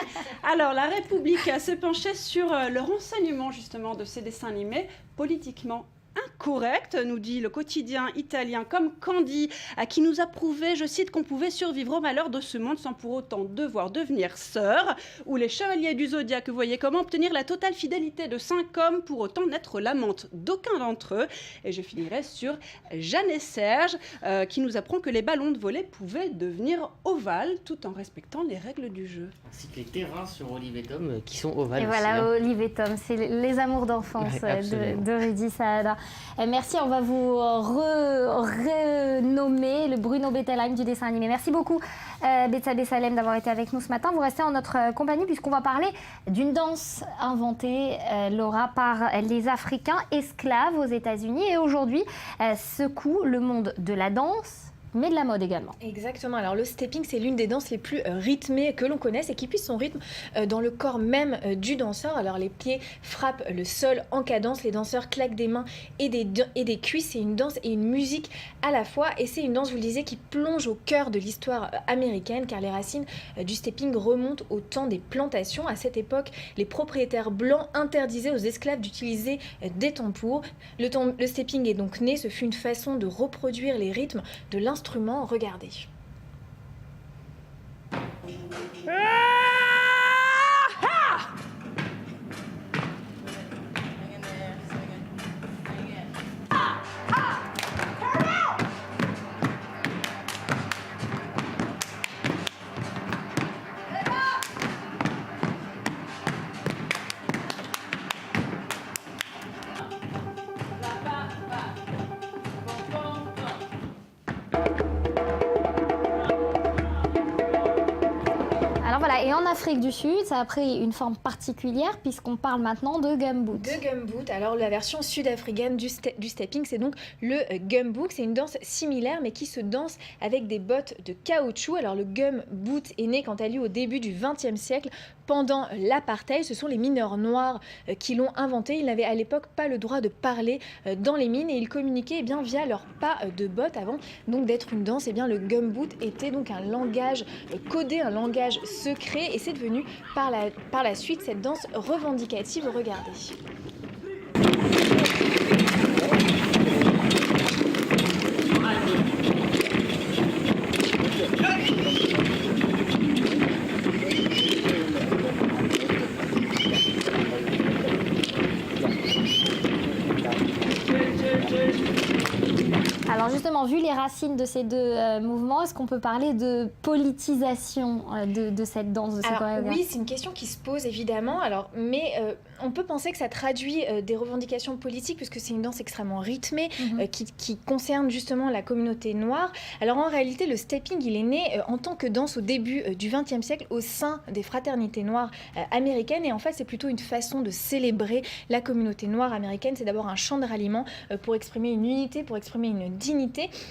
Alors la République s'est penchée sur le renseignement justement de ces dessins animés politiquement incorrect, nous dit le quotidien italien comme Candy, qui nous a prouvé, je cite, qu'on pouvait survivre au malheur de ce monde sans pour autant devoir devenir sœur, ou les chevaliers du Zodiaque, vous voyez comment obtenir la totale fidélité de 5 hommes pour autant n'être l'amante d'aucun d'entre eux. Et je finirai sur Jeanne et Serge, qui nous apprend que les ballons de volley pouvaient devenir ovales tout en respectant les règles du jeu. Ainsi que les terrains sur Olive et Tom qui sont ovales. Et voilà, Olive et Tom, c'est les amours d'enfance de Rudy Saada. Merci, on va vous renommer le Bruno Bettelheim du dessin animé. Merci beaucoup Betsabé Salem d'avoir été avec nous ce matin. Vous restez en notre compagnie puisqu'on va parler d'une danse inventée, Laura, par les Africains esclaves aux États-Unis et aujourd'hui secoue le monde de la danse, mais de la mode également. Exactement. Alors le stepping, c'est l'une des danses les plus rythmées que l'on connaisse et qui puise son rythme dans le corps même du danseur. Alors les pieds frappent le sol en cadence, les danseurs claquent des mains et des cuisses. C'est une danse et une musique à la fois et c'est une danse, vous le disiez, qui plonge au cœur de l'histoire américaine car les racines du stepping remontent au temps des plantations. À cette époque, les propriétaires blancs interdisaient aux esclaves d'utiliser des tambours. Le stepping est donc né, ce fut une façon de reproduire les rythmes de l'instrument. Regardez. Et en Afrique du Sud, ça a pris une forme particulière puisqu'on parle maintenant de gumboot. De gumboot. Alors la version sud-africaine du stepping, c'est donc le gumboot. C'est une danse similaire mais qui se danse avec des bottes de caoutchouc. Alors le gumboot est né quant à lui au début du XXe siècle pendant l'apartheid. Ce sont les mineurs noirs qui l'ont inventé. Ils n'avaient à l'époque pas le droit de parler dans les mines et ils communiquaient bien via leurs pas de bottes. Avant donc d'être une danse, bien le gumboot était donc un langage codé, un langage secret. Et c'est devenu par la suite cette danse revendicative. Regardez. Alors Alors justement, vu les racines de ces deux mouvements, est-ce qu'on peut parler de politisation de cette danse, de ces chorégraphes? Oui, c'est une question qui se pose évidemment. Mais on peut penser que ça traduit des revendications politiques puisque c'est une danse extrêmement rythmée qui concerne justement la communauté noire. Alors en réalité, le stepping, il est né en tant que danse au début du XXe siècle au sein des fraternités noires américaines. Et en fait, c'est plutôt une façon de célébrer la communauté noire américaine. C'est d'abord un chant de ralliement pour exprimer une unité, pour exprimer une dignité.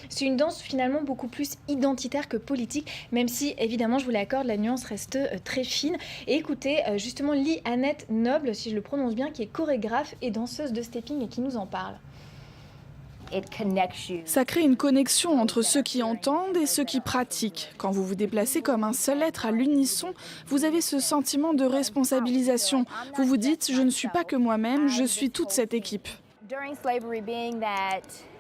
C'est une danse finalement beaucoup plus identitaire que politique, même si évidemment, je vous l'accorde, la nuance reste très fine. Et écoutez, justement, Lee Annette Noble, si je le prononce bien, qui est chorégraphe et danseuse de stepping et qui nous en parle. Ça crée une connexion entre ceux qui entendent et ceux qui pratiquent. Quand vous vous déplacez comme un seul être à l'unisson, vous avez ce sentiment de responsabilisation. Vous vous dites, je ne suis pas que moi-même, je suis toute cette équipe.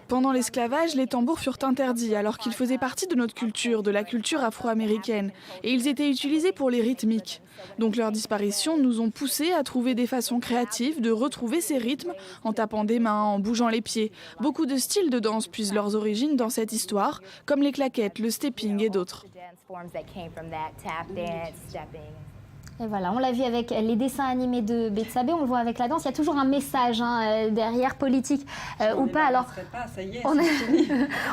Pendant l'esclavage, les tambours furent interdits alors qu'ils faisaient partie de notre culture, de la culture afro-américaine. Et ils étaient utilisés pour les rythmiques. Donc leur disparition nous ont poussés à trouver des façons créatives de retrouver ces rythmes en tapant des mains, en bougeant les pieds. Beaucoup de styles de danse puisent leurs origines dans cette histoire, comme les claquettes, le stepping et d'autres. Et voilà, on l'a vu avec les dessins animés de Betsabe, on le voit avec la danse. Il y a toujours un message derrière, politique ou pas. Alors, ça y est,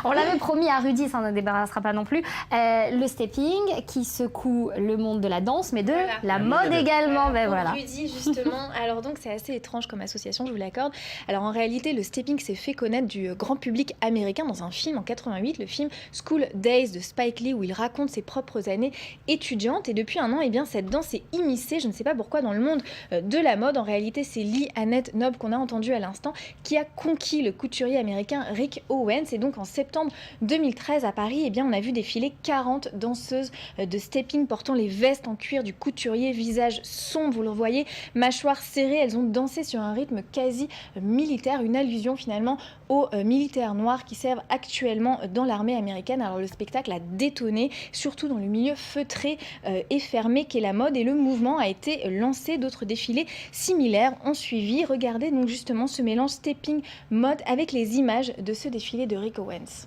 on l'avait promis à Rudy, ça ne débarrassera pas non plus. Le stepping qui secoue le monde de la danse, mais de la mode également. Voilà. Rudy, justement. Alors donc, c'est assez étrange comme association, je vous l'accorde. Alors en réalité, le stepping s'est fait connaître du grand public américain dans un film en 88, le film School Days de Spike Lee, où il raconte ses propres années étudiantes. Et depuis un an, eh bien, cette danse est immiscée, je ne sais pas pourquoi, dans le monde de la mode. En réalité, c'est Lee Annette Noble qu'on a entendu à l'instant qui a conquis le couturier américain Rick Owens. Et donc en septembre 2013 à Paris, eh bien, on a vu défiler 40 danseuses de stepping portant les vestes en cuir du couturier, visage sombre, vous le voyez, mâchoire serrée. Elles ont dansé sur un rythme quasi militaire, une allusion finalement aux militaires noirs qui servent actuellement dans l'armée américaine. Alors le spectacle a détonné, surtout dans le milieu feutré et fermé qu'est la mode, et le mouvement a été lancé. D'autres défilés similaires ont suivi. Regardez donc justement ce mélange stepping mode avec les images de ce défilé de Rick Owens.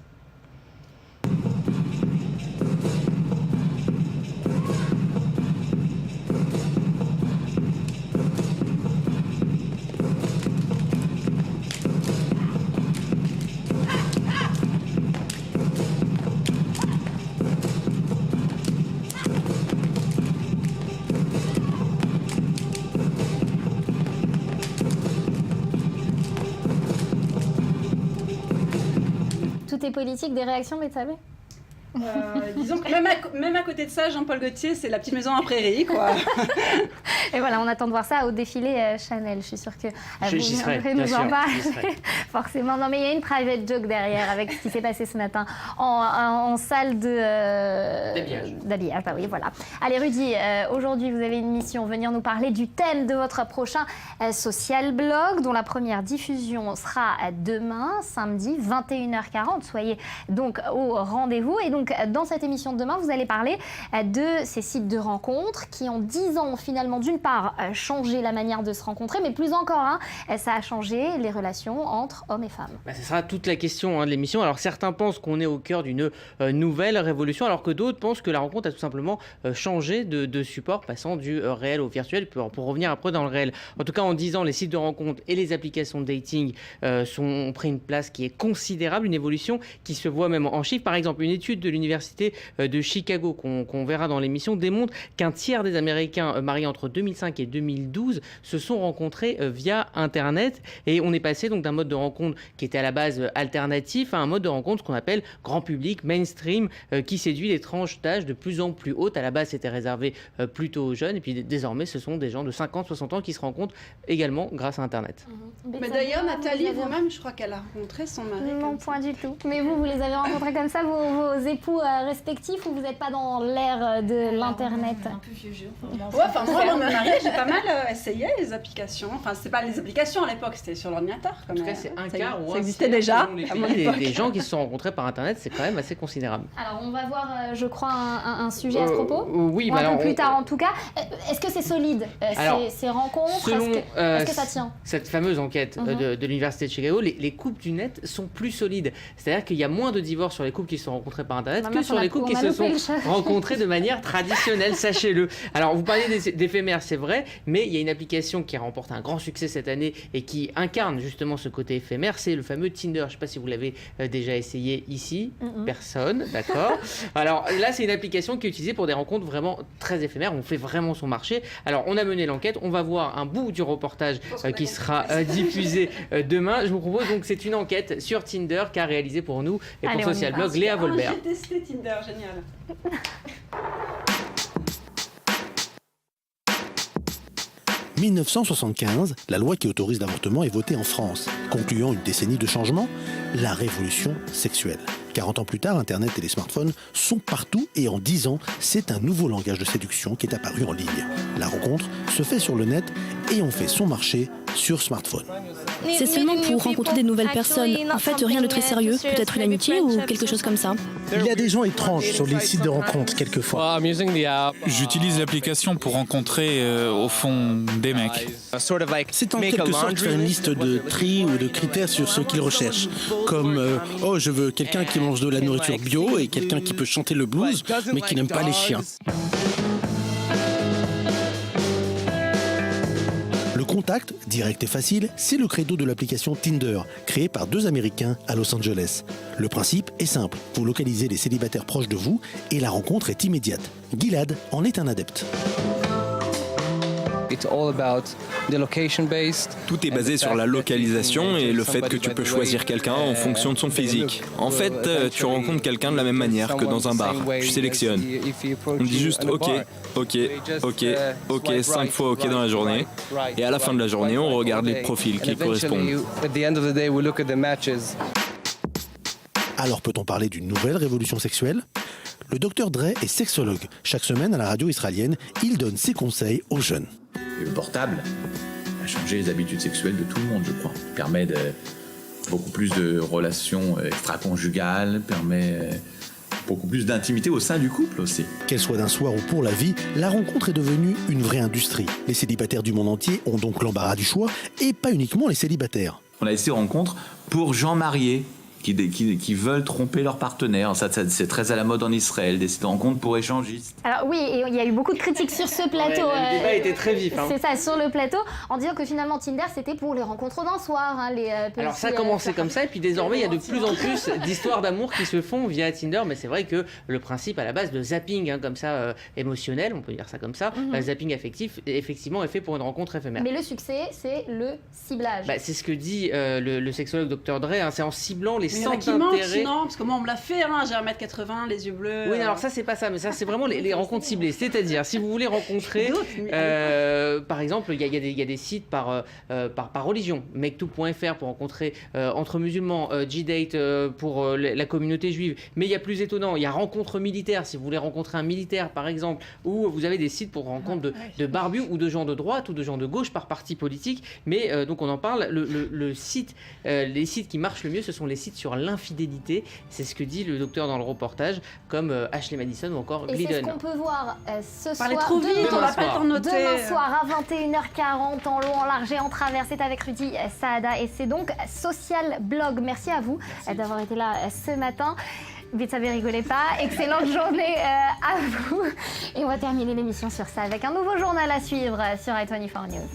Tout est politique, des réactions, Betsabe? Disons que même à côté de ça, Jean-Paul Gaultier, c'est la petite maison en prairie, quoi. Et voilà, on attend de voir ça au défilé Chanel. Je suis sûre que j'y serai, vous nous en parler. Forcément. Non, mais il y a une private joke derrière avec ce qui s'est passé ce matin en salle d'habillage. Bah oui, voilà. Allez, Rudy, aujourd'hui, vous avez une mission, venir nous parler du thème de votre prochain social blog, dont la première diffusion sera demain, samedi, 21h40. Soyez donc au rendez-vous. Et donc, dans cette émission de demain, vous allez parler de ces sites de rencontres qui, en 10 ans, ont finalement, d'une part, changé la manière de se rencontrer, mais plus encore, ça a changé les relations entre hommes et femmes. Ce sera toute la question de l'émission. Alors, certains pensent qu'on est au cœur d'une nouvelle révolution, alors que d'autres pensent que la rencontre a tout simplement changé de support, passant du réel au virtuel, pour revenir après dans le réel. En tout cas, en 10 ans, les sites de rencontres et les applications de dating ont pris une place qui est considérable, une évolution qui se voit même en chiffres. Par exemple, une étude de l'université de Chicago qu'on verra dans l'émission démontre qu'un tiers des Américains mariés entre 2005 et 2012 se sont rencontrés via Internet, et on est passé donc d'un mode de rencontre qui était à la base alternatif à un mode de rencontre qu'on appelle grand public, mainstream, qui séduit les tranches d'âge de plus en plus hautes. À la base, c'était réservé plutôt aux jeunes, et puis désormais, ce sont des gens de 50-60 ans qui se rencontrent également grâce à Internet. Mais d'ailleurs, Nathalie, vous-même, je crois qu'elle a rencontré son mari. Non, point du tout. Mais vous les avez rencontrés comme ça, vos époux époux respectifs ou vous n'êtes pas dans l'ère de l'Internet? Un peu vieux jeu. Ouais, enfin moi, dans mon mariage, j'ai pas mal essayé les applications. Enfin, c'est pas les applications à l'époque, c'était sur l'ordinateur. En tout cas, c'est un quart ou ça un existait tiers déjà. selon les pays, des gens qui se sont rencontrés par Internet, c'est quand même assez considérable. Alors, on va voir, je crois, un sujet à ce propos. Oui, ou un peu plus tard en tout cas. Est-ce que c'est solide ces rencontres? Est-ce que ça tient? Cette fameuse enquête de l'Université de Chicago, les couples du net sont plus solides. C'est-à-dire qu'il y a moins de divorces sur les couples qui se sont rencontrés par Internet que sur les couples qui se sont rencontrés de manière traditionnelle, sachez-le. Alors, vous parlez d'éphémère, c'est vrai, mais il y a une application qui remporte un grand succès cette année et qui incarne justement ce côté éphémère, c'est le fameux Tinder. Je ne sais pas si vous l'avez déjà essayé ici. Personne, d'accord. Alors là, c'est une application qui est utilisée pour des rencontres vraiment très éphémères. On fait vraiment son marché. Alors, on a mené l'enquête. On va voir un bout du reportage qui sera diffusé demain. Je vous propose donc, c'est une enquête sur Tinder qu'a réalisé pour nous et pour Social Blog Léa Volbert. J'ai testé Tinder, génial. 1975, la loi qui autorise l'avortement est votée en France, concluant une décennie de changement, la révolution sexuelle. 40 ans plus tard, Internet et les smartphones sont partout et en 10 ans, c'est un nouveau langage de séduction qui est apparu en ligne. La rencontre se fait sur le net et on fait son marché sur smartphone. C'est seulement pour rencontrer des nouvelles personnes. En fait, rien de très sérieux, peut-être une amitié ou quelque chose comme ça. Il y a des gens étranges sur les sites de rencontres quelquefois. J'utilise l'application pour rencontrer, au fond, des mecs. C'est en quelque sorte faire une liste de tri ou de critères sur ce qu'ils recherchent. Comme, oh, je veux quelqu'un qui mange de la nourriture bio et quelqu'un qui peut chanter le blues, mais qui n'aime pas les chiens. Le contact, direct et facile, c'est le credo de l'application Tinder, créée par 2 Américains à Los Angeles. Le principe est simple, vous localisez les célibataires proches de vous et la rencontre est immédiate. Gilad en est un adepte. Tout est basé sur la localisation et le fait que tu peux choisir quelqu'un en fonction de son physique. En fait, tu rencontres quelqu'un de la même manière que dans un bar. Tu sélectionnes. On dit juste OK, OK, OK, OK, 5 fois OK dans la journée. Et à la fin de la journée, on regarde les profils qui correspondent. Alors peut-on parler d'une nouvelle révolution sexuelle ? Le Dr Dre est sexologue. Chaque semaine à la radio israélienne, il donne ses conseils aux jeunes. Le portable a changé les habitudes sexuelles de tout le monde, je crois. Il permet beaucoup plus de relations extra-conjugales, permet beaucoup plus d'intimité au sein du couple aussi. Qu'elle soit d'un soir ou pour la vie, la rencontre est devenue une vraie industrie. Les célibataires du monde entier ont donc l'embarras du choix, et pas uniquement les célibataires. On a laissé rencontres pour gens mariés, qui veulent tromper leur partenaire. Ça, c'est très à la mode en Israël, des sites de rencontres pour échangistes. Alors oui, et il y a eu beaucoup de critiques sur ce plateau. Le débat était très vif. C'est ça, sur le plateau, en disant que finalement Tinder, c'était pour les rencontres d'un soir. Alors ça a commencé comme ça, et puis désormais, il y a de plus en plus d'histoires d'amour qui se font via Tinder, mais c'est vrai que le principe à la base de zapping, comme ça, émotionnel, on peut dire ça comme ça, zapping affectif, effectivement, est fait pour une rencontre éphémère. Mais le succès, c'est le ciblage. C'est ce que dit le sexologue Dr Dre, c'est en ciblant les centres d'intérêt. Non, parce que moi on me l'a fait, j'ai 1m80, les yeux bleus. Oui, alors ça c'est pas ça, mais ça c'est vraiment les rencontres ciblées. C'est-à-dire, si vous voulez rencontrer, par exemple, il y a des sites par religion, Mektoub.fr pour rencontrer entre musulmans, G-Date pour la communauté juive. Mais il y a plus étonnant, il y a rencontres militaires, si vous voulez rencontrer un militaire par exemple, ou vous avez des sites pour rencontres de barbus ou de gens de droite ou de gens de gauche par parti politique. Mais donc on en parle, les sites qui marchent le mieux, ce sont les sites sur l'infidélité. C'est ce que dit le docteur dans le reportage, comme Ashley Madison ou encore Glidden. Et c'est ce qu'on peut voir ce soir. Trop vite, on va pas t'en noter. Demain soir à 21h40 en long, en large et en travers. C'est avec Rudy Saada et c'est donc Social Blog. Merci à vous d'avoir été là ce matin. Vite, ça ne rigolez pas. Excellente journée à vous. Et on va terminer l'émission sur ça avec un nouveau journal à suivre sur i24 News.